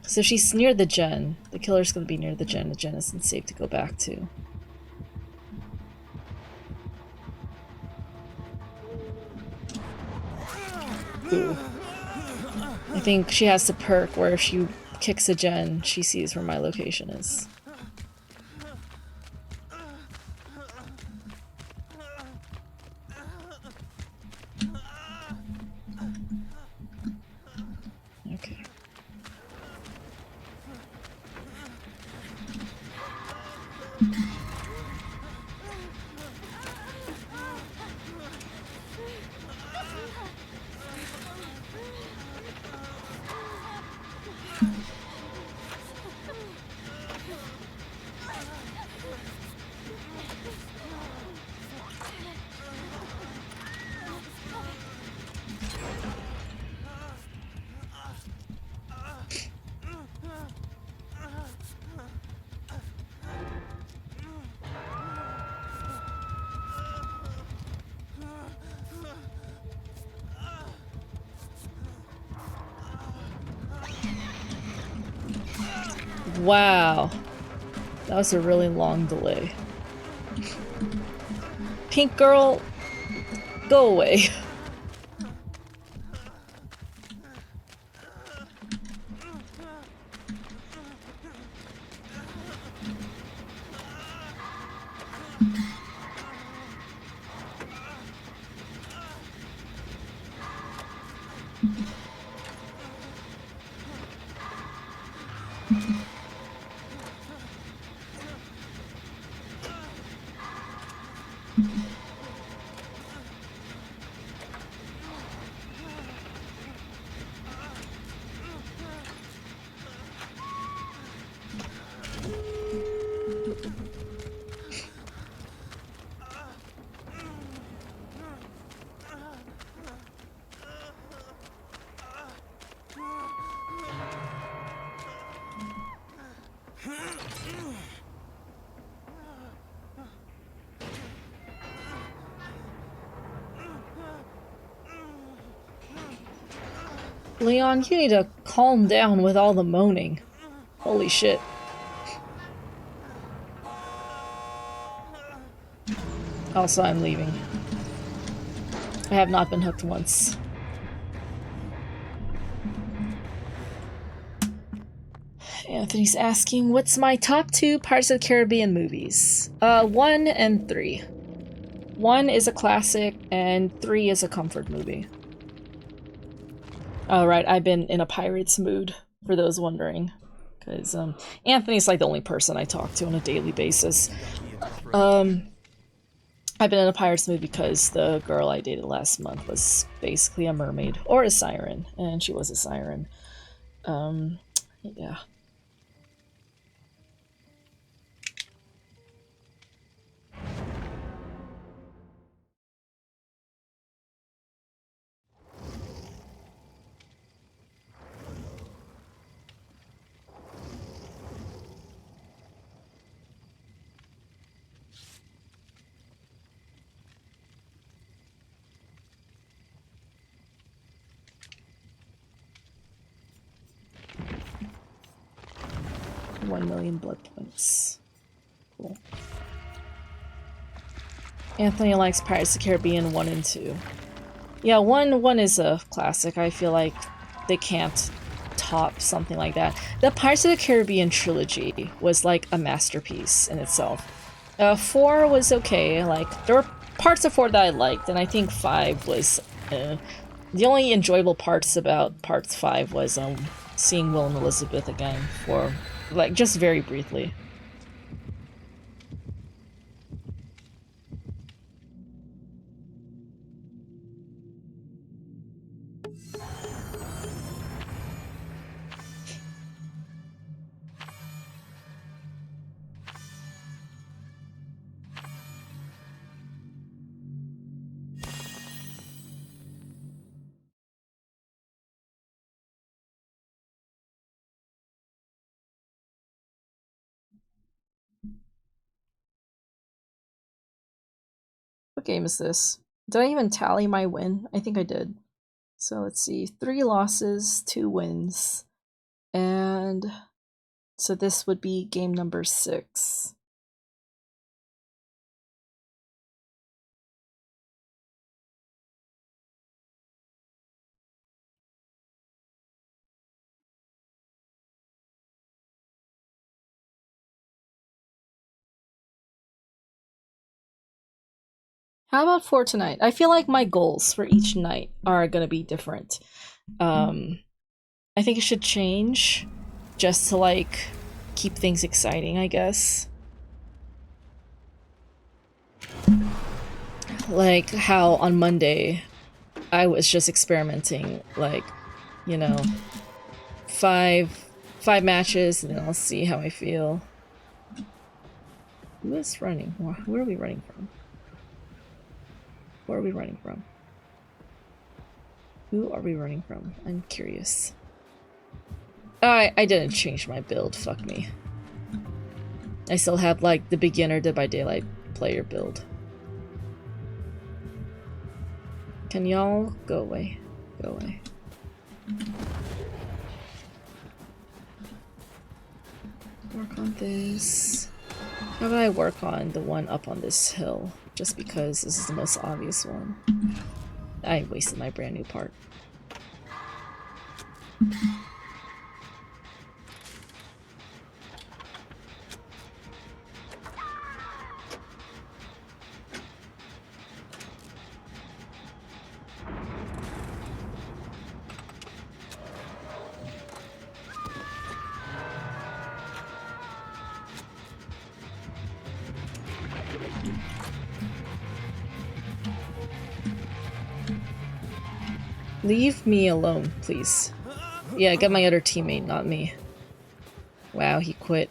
So if she's near the gen, the killer's gonna be near the gen. The gen isn't safe to go back to. Ooh. I think she has the perk where if she kicks a gen, she sees where my location is. Okay. Wow. That was a really long delay. Pink girl, go away. Leon, you need to calm down with all the moaning. Holy shit. Also, I'm leaving. I have not been hooked once. Anthony's asking, what's my top 2 Pirates of the Caribbean movies? 1 and 3. 1 is a classic, and 3 is a comfort movie. Alright, I've been in a Pirates mood, for those wondering. Because, Anthony's like the only person I talk to on a daily basis. I've been in a Pirates mood because the girl I dated last month was basically a mermaid, or a siren, and she was a siren. Yeah. 1 million blood points. Cool. Anthony likes Pirates of the Caribbean 1 and 2. Yeah, 1 is a classic. I feel like they can't top something like that. The Pirates of the Caribbean trilogy was like a masterpiece in itself. 4 was okay. Like, there were parts of 4 that I liked, and I think 5 was... the only enjoyable parts about part 5 was seeing Will and Elizabeth again for, like, just very briefly. What game is this? Did I even tally my win? I think I did. So let's see. 3 losses, 2 wins. And so this would be game number 6. How about for tonight? I feel like my goals for each night are gonna be different. I think it should change just to, like, keep things exciting, I guess. Like how on Monday I was just experimenting, like, you know, five matches, and then I'll see how I feel. Who is running? Where are we running from? Where are we running from? Who are we running from? I'm curious. Oh, I didn't change my build, fuck me. I still have, like, the beginner Dead by Daylight player build. Can y'all go away? Go away. Work on this. How about I work on the one up on this hill? Just because this is the most obvious one. I wasted my brand new part. Leave me alone, please. Yeah, get my other teammate, not me. Wow, he quit.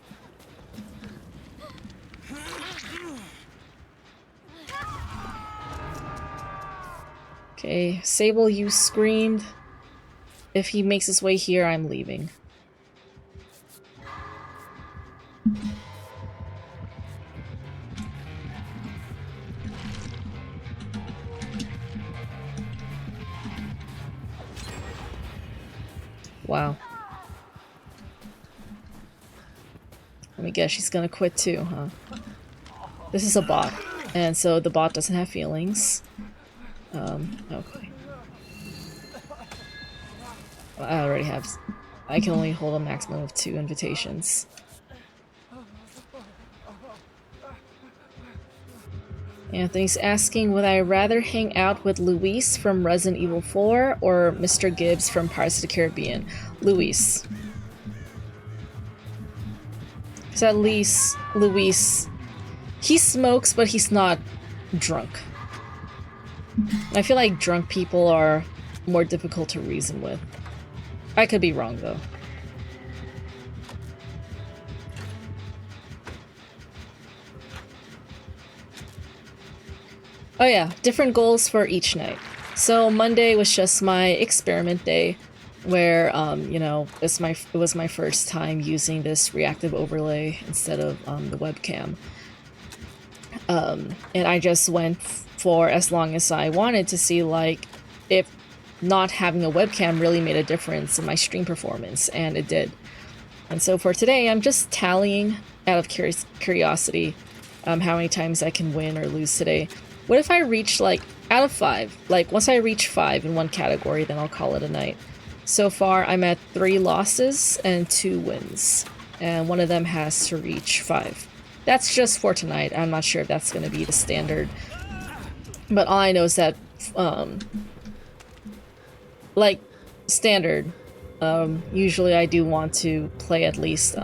Okay, Sable, you screamed. If he makes his way here, I'm leaving. Wow. Let me guess, she's gonna quit too, huh? This is a bot, and so the bot doesn't have feelings. Okay. Well, I already have... I can only hold a maximum of 2 invitations. Anthony's asking, would I rather hang out with Luis from Resident Evil 4 or Mr. Gibbs from Pirates of the Caribbean? Luis. Because at least Luis, he smokes, but he's not drunk. I feel like drunk people are more difficult to reason with. I could be wrong, though. Oh yeah, different goals for each night. So Monday was just my experiment day, where you know, it was my first time using this reactive overlay instead of the webcam. And I just went for as long as I wanted to see, like, if not having a webcam really made a difference in my stream performance, and it did. And so for today, I'm just tallying out of curiosity how many times I can win or lose today. What if I reach, like, out of 5? Like, once I reach 5 in one category, then I'll call it a night. So far, I'm at 3 losses and 2 wins. And one of them has to reach 5. That's just for tonight. I'm not sure if that's going to be the standard. But all I know is that, like, standard, usually I do want to play at least,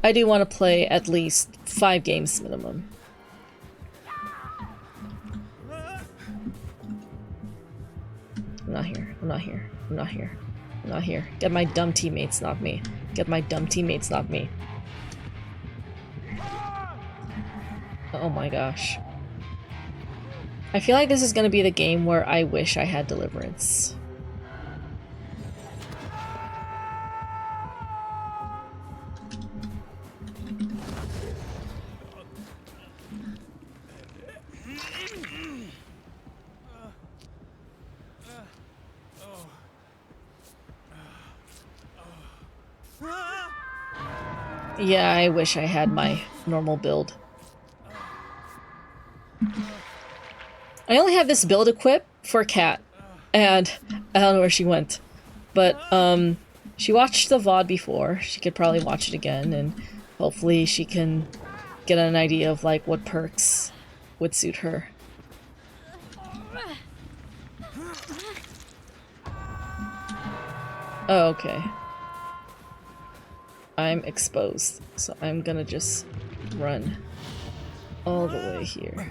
I do want to play at least 5 games minimum. I'm not here. I'm not here. I'm not here. I'm not here. Get my dumb teammates, not me. Get my dumb teammates, not me. Oh my gosh. I feel like this is gonna be the game where I wish I had Deliverance. Yeah, I wish I had my normal build. I only have this build equipped for Kat, and I don't know where she went. But, she watched the VOD before. She could probably watch it again, and hopefully she can get an idea of, like, what perks would suit her. Oh, okay. I'm exposed, so I'm gonna just run all the way here.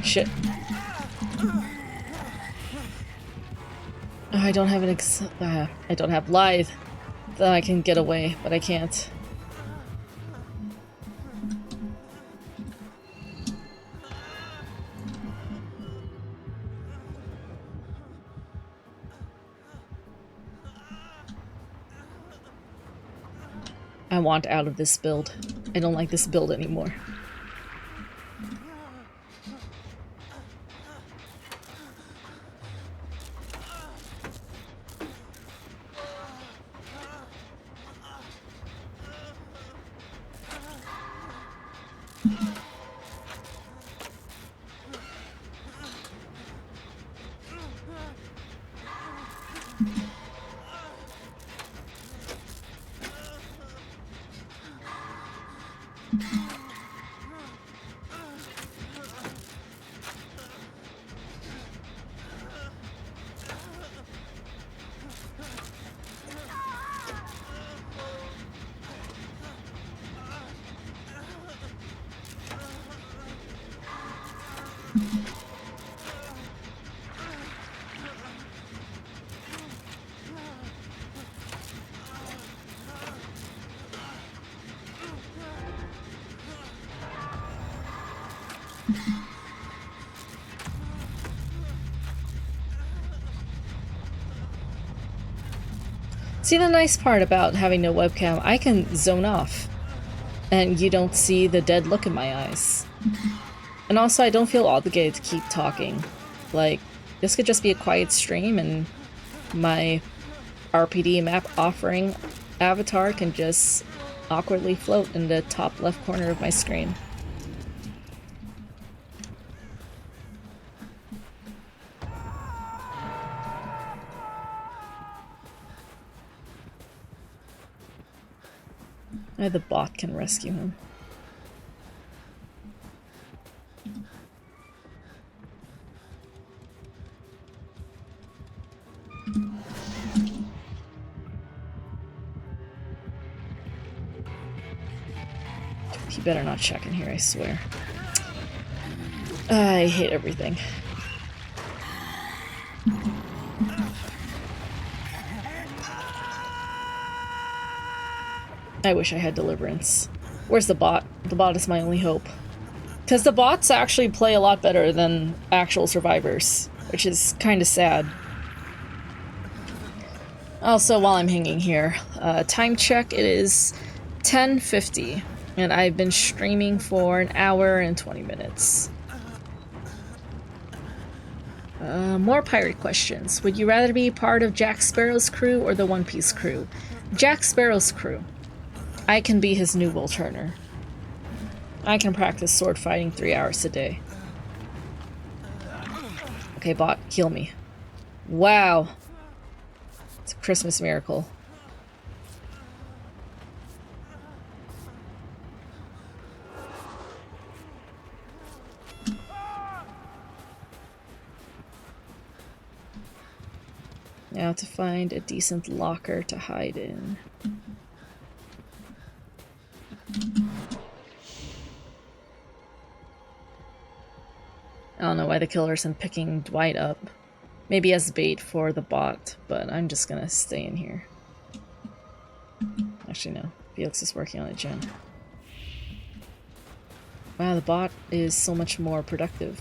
Shit. I don't have an I don't have Lithe that I can get away, but I can't. I want out of this build. I don't like this build anymore. See, the nice part about having no webcam, I can zone off, and you don't see the dead look in my eyes. And also, I don't feel obligated to keep talking. Like, this could just be a quiet stream, and my RPD map offering avatar can just awkwardly float in the top left corner of my screen. The bot can rescue him. He better not check in here, I swear. I hate everything. I wish I had Deliverance. Where's the bot? The bot is my only hope. Because the bots actually play a lot better than actual survivors, which is kind of sad. Also, while I'm hanging here, time check, it is 10:50, and I've been streaming for an hour and 20 minutes. More pirate questions. Would you rather be part of Jack Sparrow's crew or the One Piece crew? Jack Sparrow's crew. I can be his new Will Turner. I can practice sword fighting 3 hours a day. Okay, bot, heal me. Wow. It's a Christmas miracle. Now to find a decent locker to hide in. I don't know why the killer isn't picking Dwight up. Maybe as bait for the bot, but I'm just gonna stay in here. Actually, no. Felix is working on a gen. Wow, the bot is so much more productive.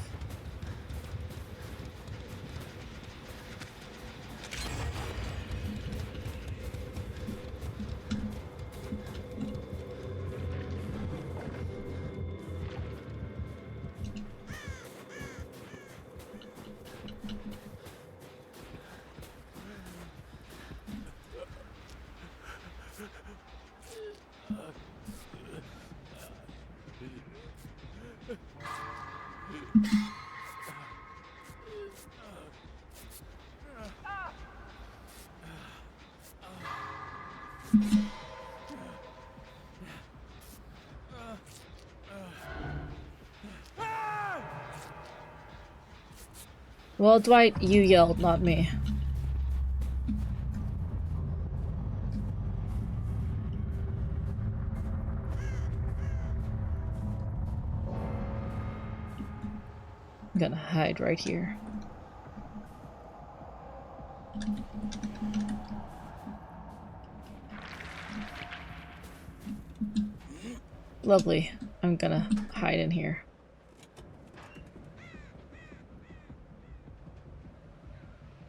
Well, Dwight, you yelled, not me. I'm gonna hide right here. Lovely. I'm gonna hide in here.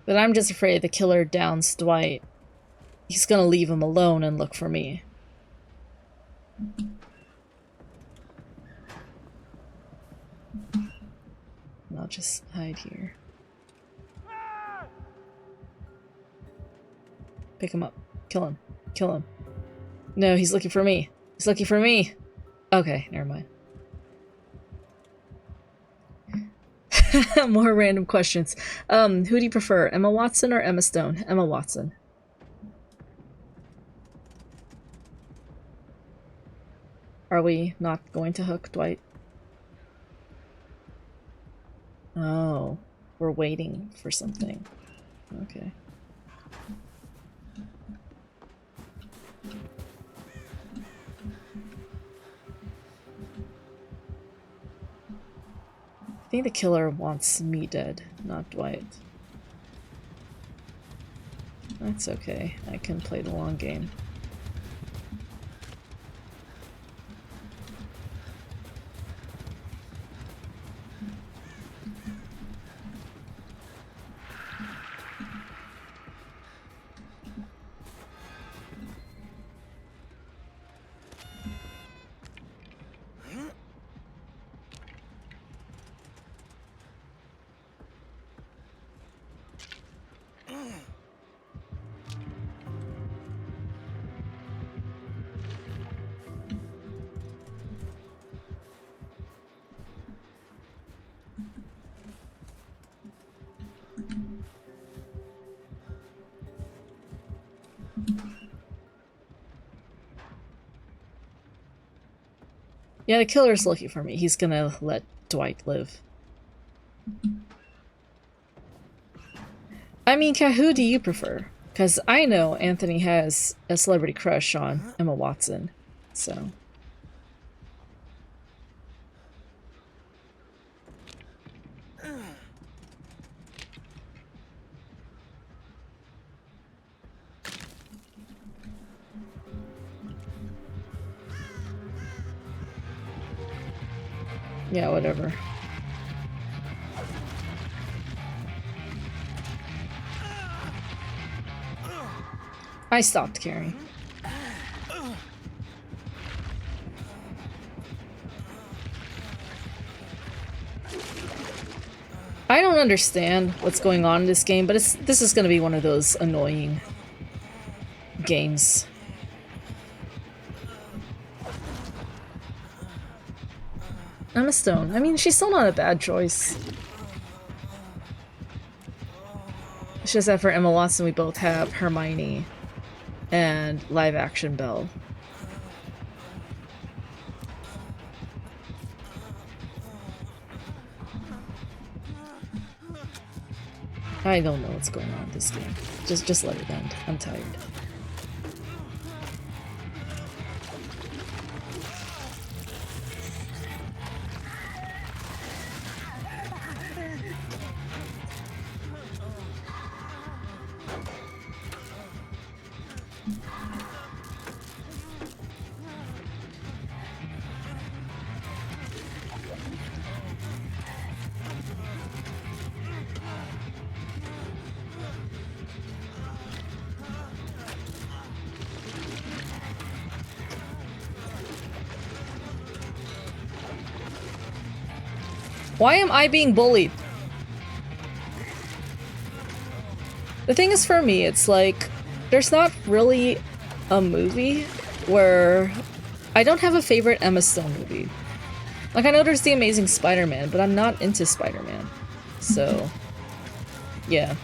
But I'm just afraid the killer downs Dwight. He's gonna leave him alone and look for me. And I'll just hide here. Pick him up. Kill him. Kill him. No, he's looking for me. He's looking for me! Okay, never mind. More random questions. Who do you prefer, Emma Watson or Emma Stone? Emma Watson. Are we not going to hook Dwight? Oh, we're waiting for something. Okay. I think the killer wants me dead, not Dwight. That's okay. I can play the long game. Yeah, the killer's looking for me. He's gonna let Dwight live. I mean, who do you prefer? Because I know Anthony has a celebrity crush on Emma Watson, so... Yeah, whatever. I stopped caring. I don't understand what's going on in this game, but this is gonna be one of those annoying games. Emma Stone. I mean, she's still not a bad choice. It's just that for Emma Watson, we both have Hermione and live-action Belle. I don't know what's going on in this game. Just let it end. I'm tired. Why am I being bullied? The thing is, for me, it's like, there's not really a movie where I don't have a favorite Emma Stone movie. Like, I know there's The Amazing Spider-Man, but I'm not into Spider-Man. So, yeah.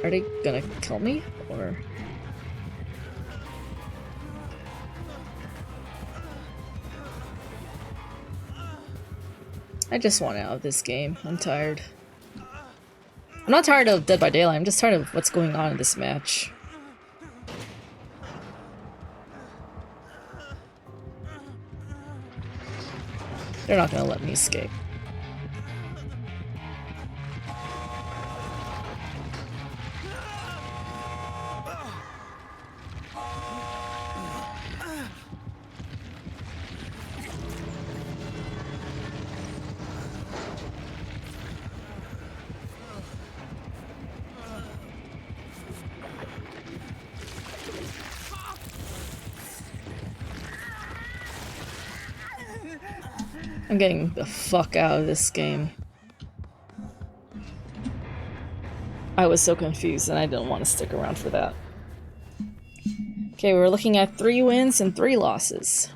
Are they gonna kill me? Or... I just want out of this game. I'm tired. I'm not tired of Dead by Daylight, I'm just tired of what's going on in this match. They're not gonna let me escape. I'm getting the fuck out of this game. I was so confused and I didn't want to stick around for that. Okay, we're looking at 3 wins and 3 losses.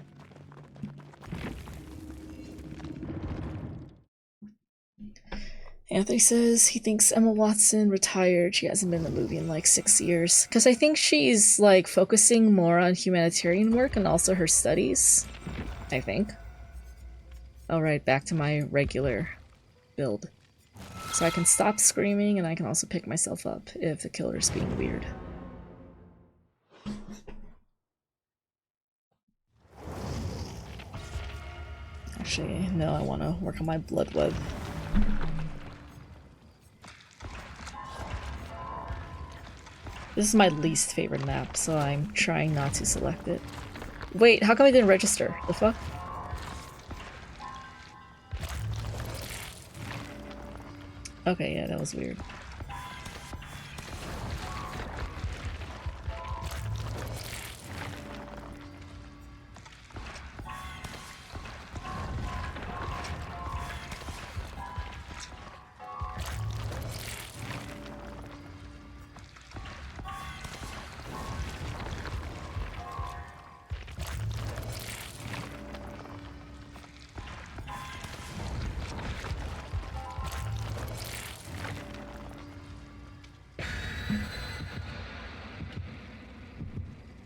Anthony says he thinks Emma Watson retired. She hasn't been in the movie in like 6 years. Because I think she's like focusing more on humanitarian work and also her studies. I think. Alright, back to my regular build. So I can stop screaming and I can also pick myself up if the killer's being weird. Actually, no, I want to work on my blood web. This is my least favorite map, so I'm trying not to select it. Wait, how come I didn't register? The fuck? Okay, yeah, that was weird.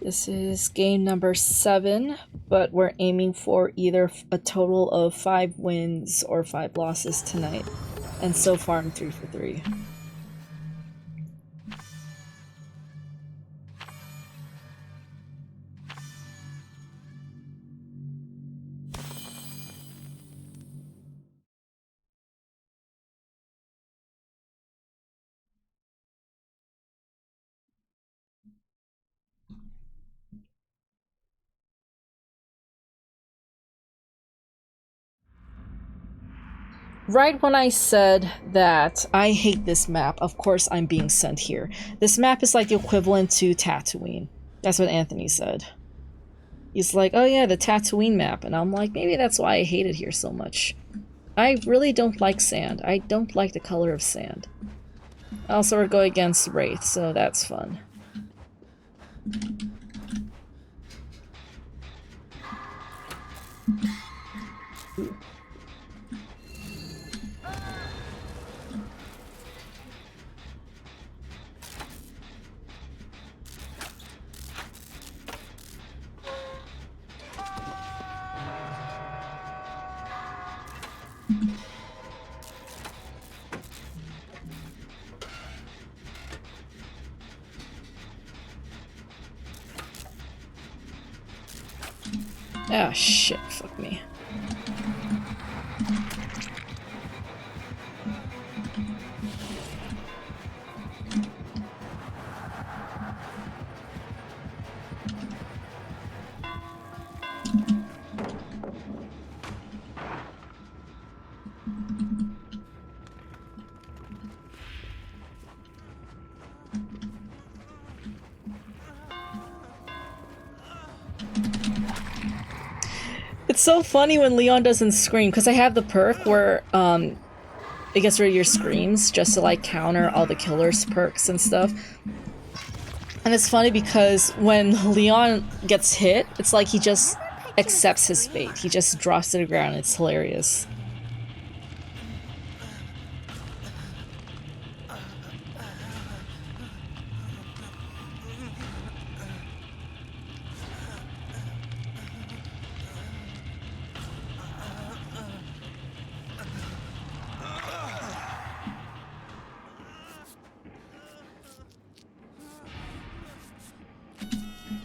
This is game number 7, but we're aiming for either a total of 5 wins or 5 losses tonight. And so far I'm 3 for 3. Right when I said that I hate this map, of course I'm being sent here. This map is like the equivalent to Tatooine. That's what Anthony said. He's like, oh yeah, the Tatooine map. And I'm like, maybe that's why I hate it here so much. I really don't like sand. I don't like the color of sand. Also, we're going against Wraith, so that's fun. Ooh. Ah, shit, fuck me. It's so funny when Leon doesn't scream, because I have the perk where, it gets rid of your screams just to, like, counter all the killer's perks and stuff. And it's funny because when Leon gets hit, it's like he just accepts his fate. He just drops to the ground. It's hilarious.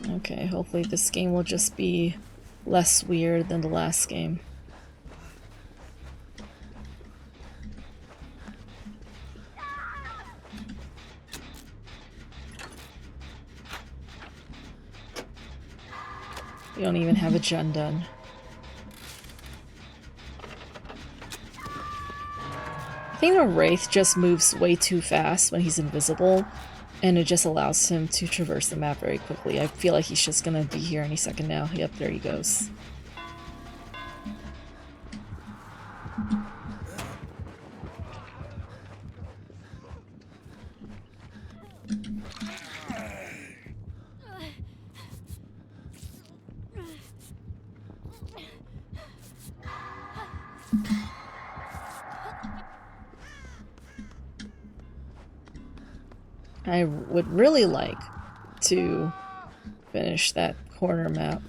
Okay, hopefully this game will just be less weird than the last game. We don't even have a gen done. I think the Wraith just moves way too fast when he's invisible, and it just allows him to traverse the map very quickly. I feel like he's just gonna be here any second now. Yep, there he goes. I would really like to finish that corner map.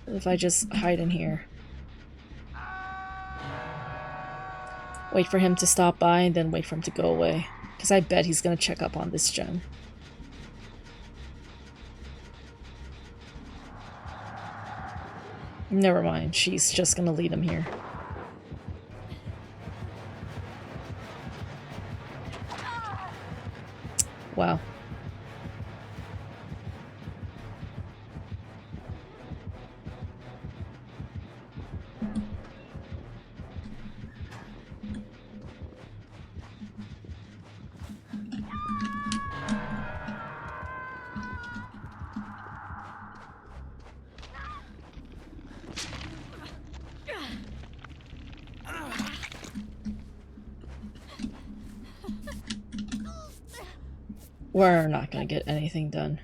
If I just hide in here. Wait for him to stop by and then wait for him to go away. Because I bet he's gonna check up on this gen. Never mind, she's just gonna lead him here. Wow. We're not gonna get anything done.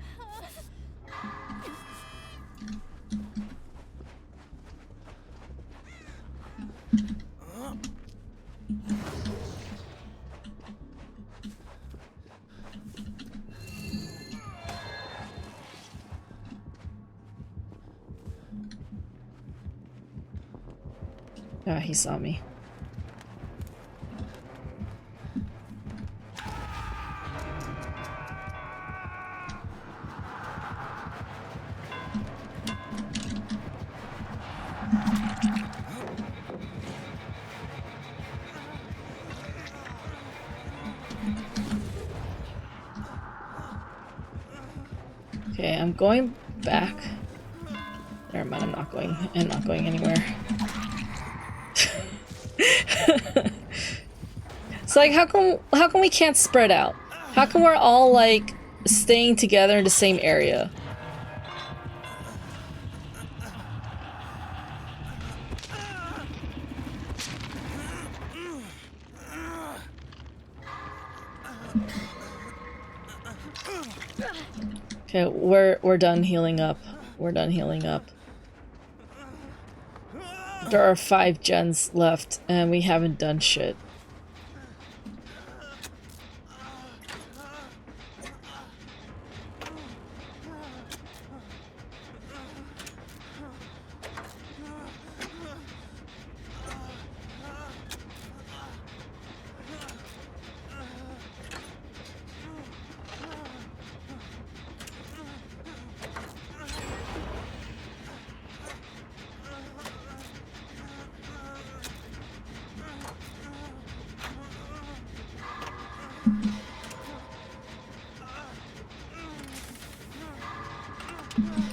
Ah, he saw me. Okay, I'm going back. Never mind, I'm not going anywhere. It's like, how come we can't spread out? How come we're all like staying together in the same area? Okay, we're done healing up. We're done healing up. There are 5 gens left, and we haven't done shit.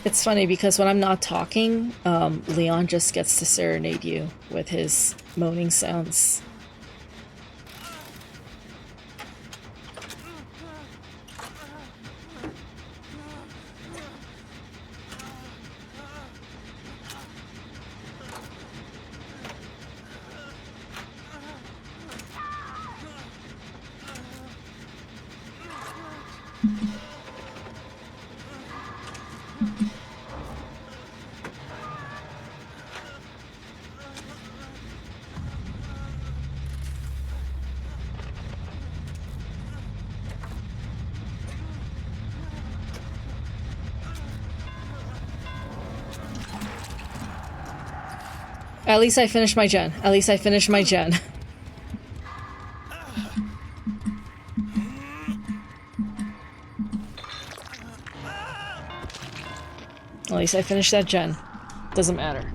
It's funny because when I'm not talking, Leon just gets to serenade you with his moaning sounds. At least I finished my gen. At least I finished my gen. At least I finished that gen. Doesn't matter.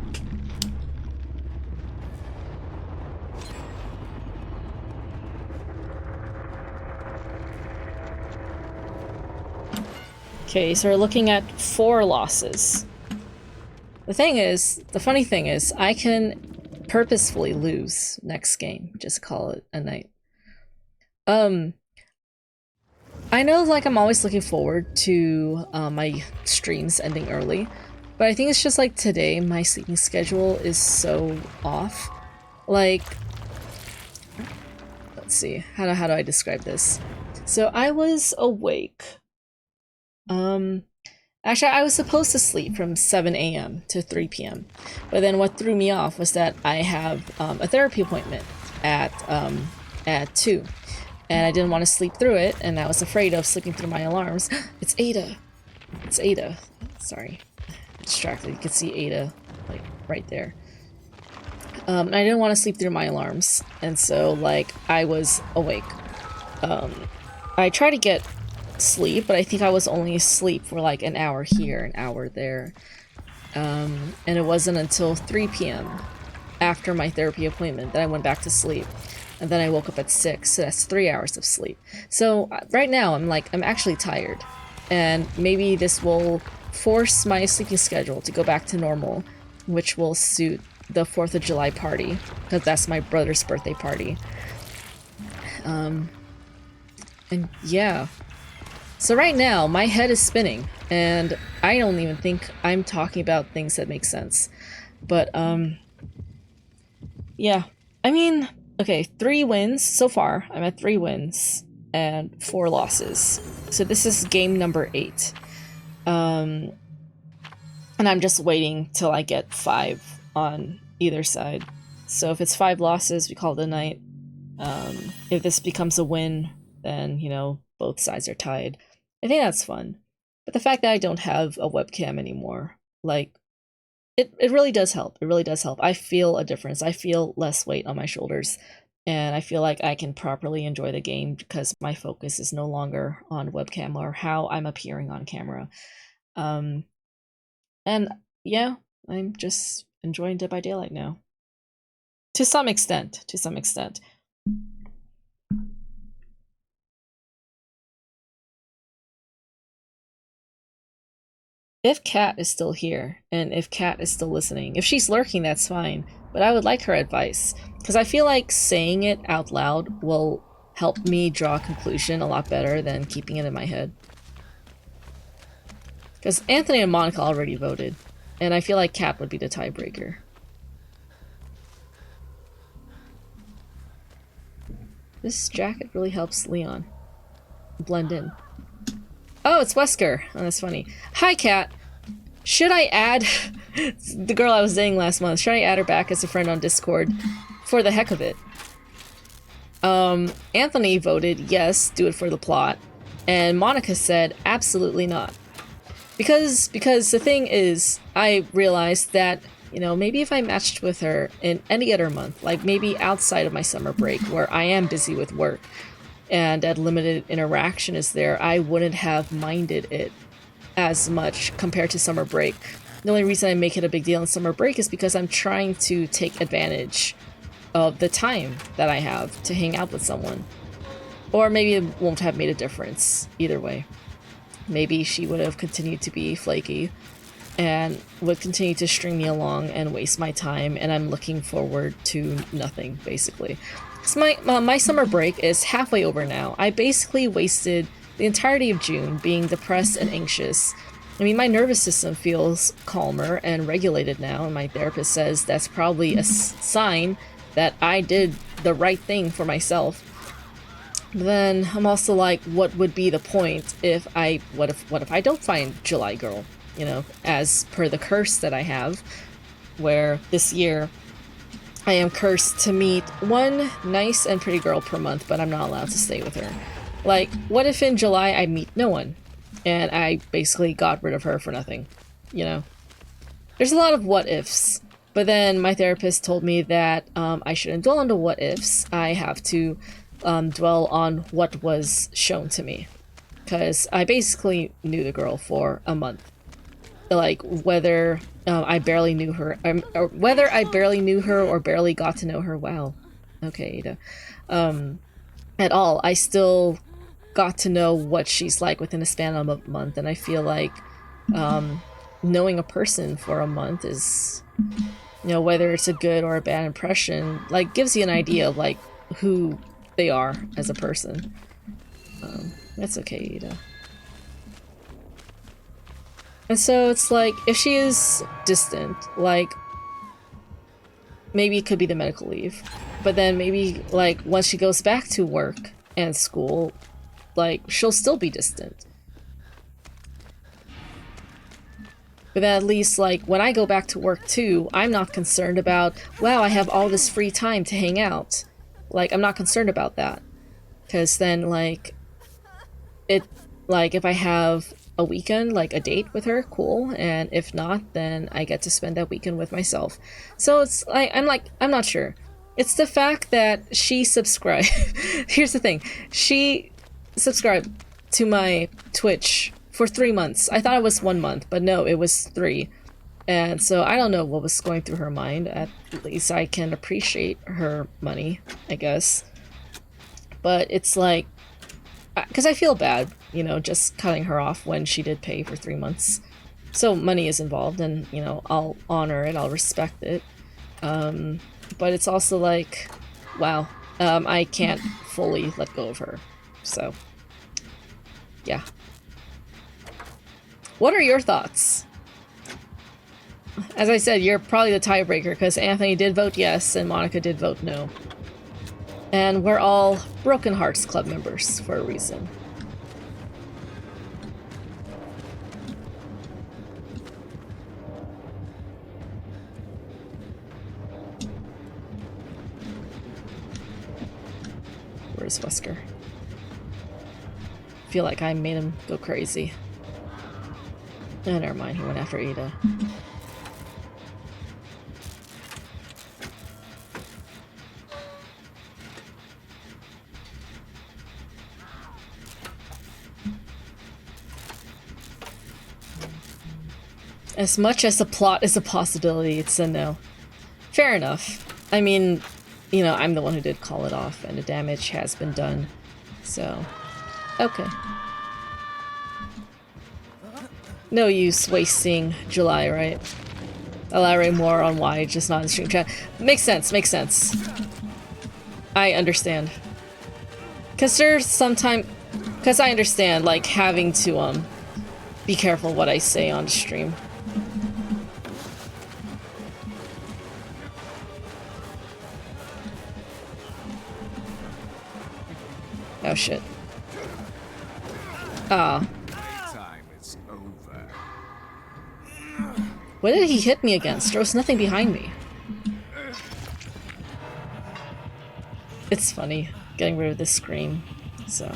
Okay, so we're looking at 4 losses. The funny thing is, I can purposefully lose next game. Just call it a night. I know, like, I'm always looking forward to my streams ending early, but I think it's just like today, my sleeping schedule is so off. Like, let's see, how do I describe this? So I was awake. Actually, I was supposed to sleep from 7 a.m. to 3 p.m. But then what threw me off was that I have a therapy appointment at 2. And I didn't want to sleep through it, and I was afraid of sleeping through my alarms. It's Ada! It's Ada. Sorry. I'm distracted. You can see Ada, like, right there. And I didn't want to sleep through my alarms, and so, like, I was awake. I tried to get sleep, but I think I was only asleep for like an hour here, an hour there. And it wasn't until 3 p.m. after my therapy appointment that I went back to sleep. And then I woke up at 6, so that's 3 hours of sleep. So right now I'm actually tired. And maybe this will force my sleeping schedule to go back to normal, which will suit the 4th of July party, because that's my brother's birthday party. And yeah. So right now, my head is spinning, and I don't even think I'm talking about things that make sense. But, yeah. I mean, okay, 3 wins so far. I'm at 3 wins and 4 losses. So this is game number 8. And I'm just waiting till I get 5 on either side. So if it's 5 losses, we call it a night. If this becomes a win, then, you know, both sides are tied. I think that's fun. But the fact that I don't have a webcam anymore, like, it really does help. It really does help. I feel a difference. I feel less weight on my shoulders. And I feel like I can properly enjoy the game because my focus is no longer on webcam or how I'm appearing on camera. And yeah, I'm just enjoying Dead by Daylight now. To some extent. To some extent. If Kat is still here, and if Kat is still listening, if she's lurking, that's fine, but I would like her advice, because I feel like saying it out loud will help me draw a conclusion a lot better than keeping it in my head. Because Anthony and Monica already voted, and I feel like Kat would be the tiebreaker. This jacket really helps Leon. blend in. Oh, it's Wesker. Oh, that's funny. Hi, Kat. Should I add the girl I was dating last month? Should I add her back as a friend on Discord for the heck of it? Anthony voted yes, do it for the plot, and Monica said absolutely not. Because the thing is, I realized that, you know, maybe if I matched with her in any other month, like maybe outside of my summer break where I am busy with work and that limited interaction is there, I wouldn't have minded it as much compared to summer break. The only reason I make it a big deal in summer break is because I'm trying to take advantage of the time that I have to hang out with someone. Or maybe it won't have made a difference either way. Maybe she would have continued to be flaky and would continue to string me along and waste my time, and I'm looking forward to nothing, basically. So my summer break is halfway over now. I basically wasted the entirety of June being depressed and anxious. I mean, my nervous system feels calmer and regulated now, and my therapist says that's probably a sign that I did the right thing for myself. But then I'm also like, what would be the point if what if I don't find July Girl? You know, as per the curse that I have, where this year I am cursed to meet one nice and pretty girl per month, but I'm not allowed to stay with her. Like, what if in July I meet no one, and I basically got rid of her for nothing, you know? There's a lot of what ifs, but then my therapist told me that I shouldn't dwell on the what ifs. I have to dwell on what was shown to me, because I basically knew the girl for a month. Like, whether I barely knew her, or whether I barely knew her or barely got to know her, wow. Okay, Ada. At all, I still got to know what she's like within a span of a month, and I feel like knowing a person for a month is, you know, whether it's a good or a bad impression, like, gives you an idea of, like, who they are as a person. That's okay, Ada. And so it's like, if she is distant, like, maybe it could be the medical leave. But then maybe, like, once she goes back to work and school, like, she'll still be distant. But then at least, like, when I go back to work too, I'm not concerned about, wow, I have all this free time to hang out. Like, I'm not concerned about that. Because then, like, if I have a weekend, like a date with her, cool, and if not, then I get to spend that weekend with myself. So it's like, I'm not sure. It's the fact that she subscribed. Here's the thing. She subscribed to my Twitch for 3 months. I thought it was 1 month, but no, it was 3. And so I don't know what was going through her mind. At least I can appreciate her money, I guess. But it's like, because I feel bad, you know, just cutting her off when she did pay for 3 months. So money is involved, and, you know, I'll honor it, I'll respect it. But it's also like, wow, I can't fully let go of her. So, yeah. What are your thoughts? As I said, you're probably the tiebreaker, because Anthony did vote yes, and Monica did vote no. And we're all Broken Hearts Club members for a reason. Where's Wesker? I feel like I made him go crazy. Oh, never mind, he went after Ada. As much as the plot is a possibility, it's a no. Fair enough. I mean, you know, I'm the one who did call it off, and the damage has been done. So, okay. No use wasting July, right? Elaborate more on why, just not in stream chat. Makes sense, makes sense. I understand. Because there's sometimes... Because I understand, like, having to, be careful what I say on stream. Oh shit. Ah. Time is over. What did he hit me against? There was nothing behind me. It's funny getting rid of this screen, so.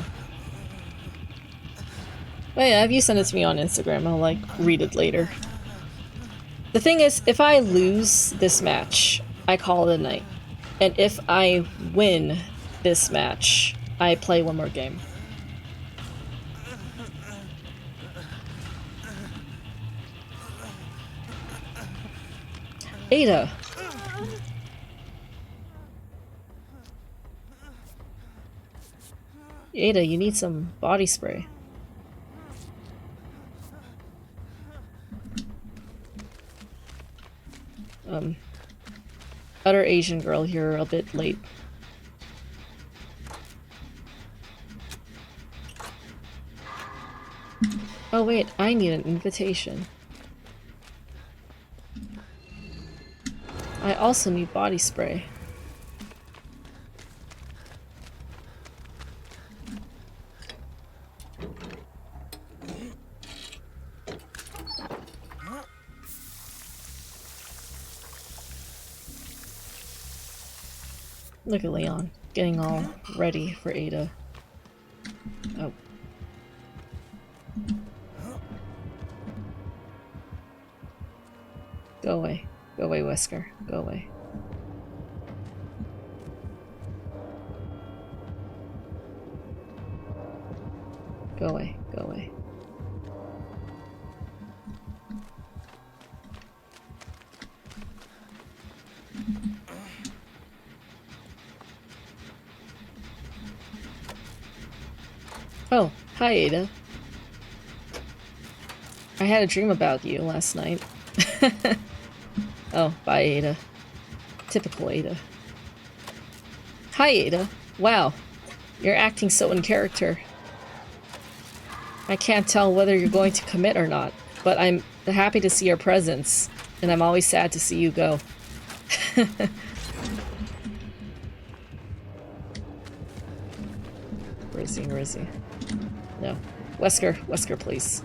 But yeah, if you send it to me on Instagram, I'll like read it later. The thing is, if I lose this match, I call it a night. And if I win this match, I play one more game. Ada! Ada, you need some body spray. Other Asian girl here a bit late. Oh wait, I need an invitation. I also need body spray. Look at Leon, getting all ready for Ada. Oh. Go away. Go away, Wesker. Go away. Go away. Go away. Oh, hi Ada. I had a dream about you last night. Oh, bye Ada. Typical Ada. Hi Ada. Wow, you're acting so in character. I can't tell whether you're going to commit or not, but I'm happy to see your presence, and I'm always sad to see you go. Where is he? Where is he? No. Wesker. Wesker, please.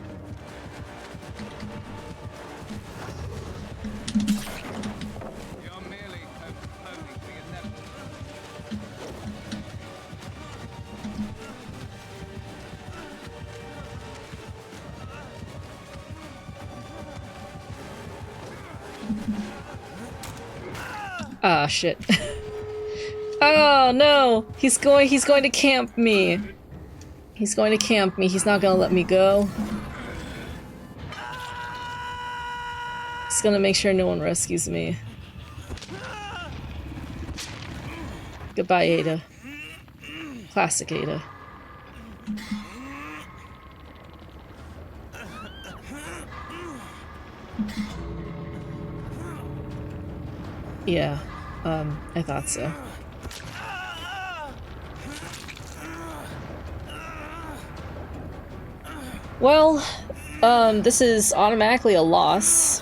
You're merely postponing the inevitable. Ah, shit. Oh no! He's going to camp me. He's going to camp me. He's not gonna let me go. He's gonna make sure no one rescues me. Goodbye, Ada. Classic Ada. Yeah, I thought so. Well, this is automatically a loss.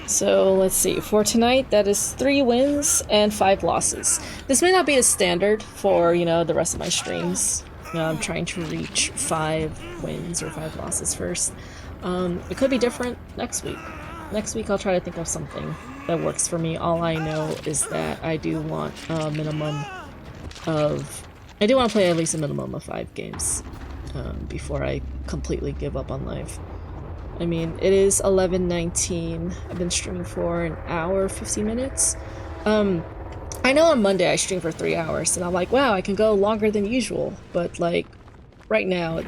So, let's see. For tonight, that is 3 wins and 5 losses. This may not be a standard for, you know, the rest of my streams. You know, I'm trying to reach 5 wins or 5 losses first. It could be different next week. Next week I'll try to think of something that works for me. All I know is that I do want a minimum of... I do want to play at least a minimum of 5 games before I completely give up on life. I mean, it is 11:19. I've been streaming for an hour, 15 minutes. I know on Monday I streamed for 3 hours, and I'm like, wow, I can go longer than usual. But, like, right now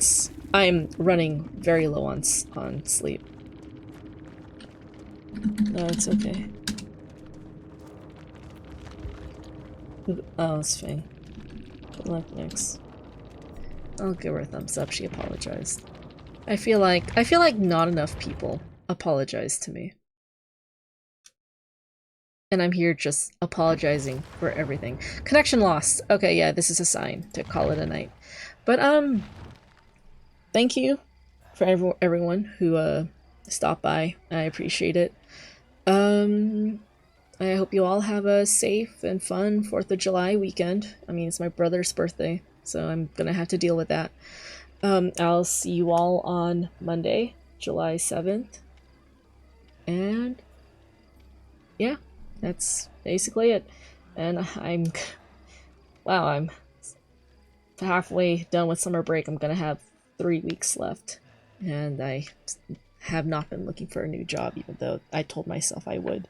I'm running very low on sleep. No, it's okay. Oh, it's fine. Good luck next. I'll give her a thumbs up. She apologized. I feel like not enough people apologize to me. And I'm here just apologizing for everything. Connection lost. Okay, yeah, this is a sign to call it a night. But thank you for everyone who stopped by. I appreciate it. I hope you all have a safe and fun 4th of July weekend. I mean, it's my brother's birthday, So I'm gonna have to deal with that. I'll see you all on Monday, July 7th. And yeah, that's basically it. And wow, I'm halfway done with summer break. I'm gonna have 3 weeks left. And I have not been looking for a new job, even though I told myself I would.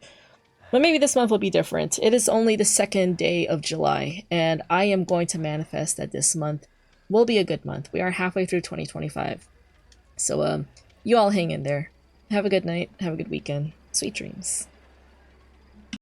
But maybe this month will be different. It is only the second day of July, and I am going to manifest that this month will be a good month. We are halfway through 2025. So, you all hang in there. Have a good night. Have a good weekend. Sweet dreams.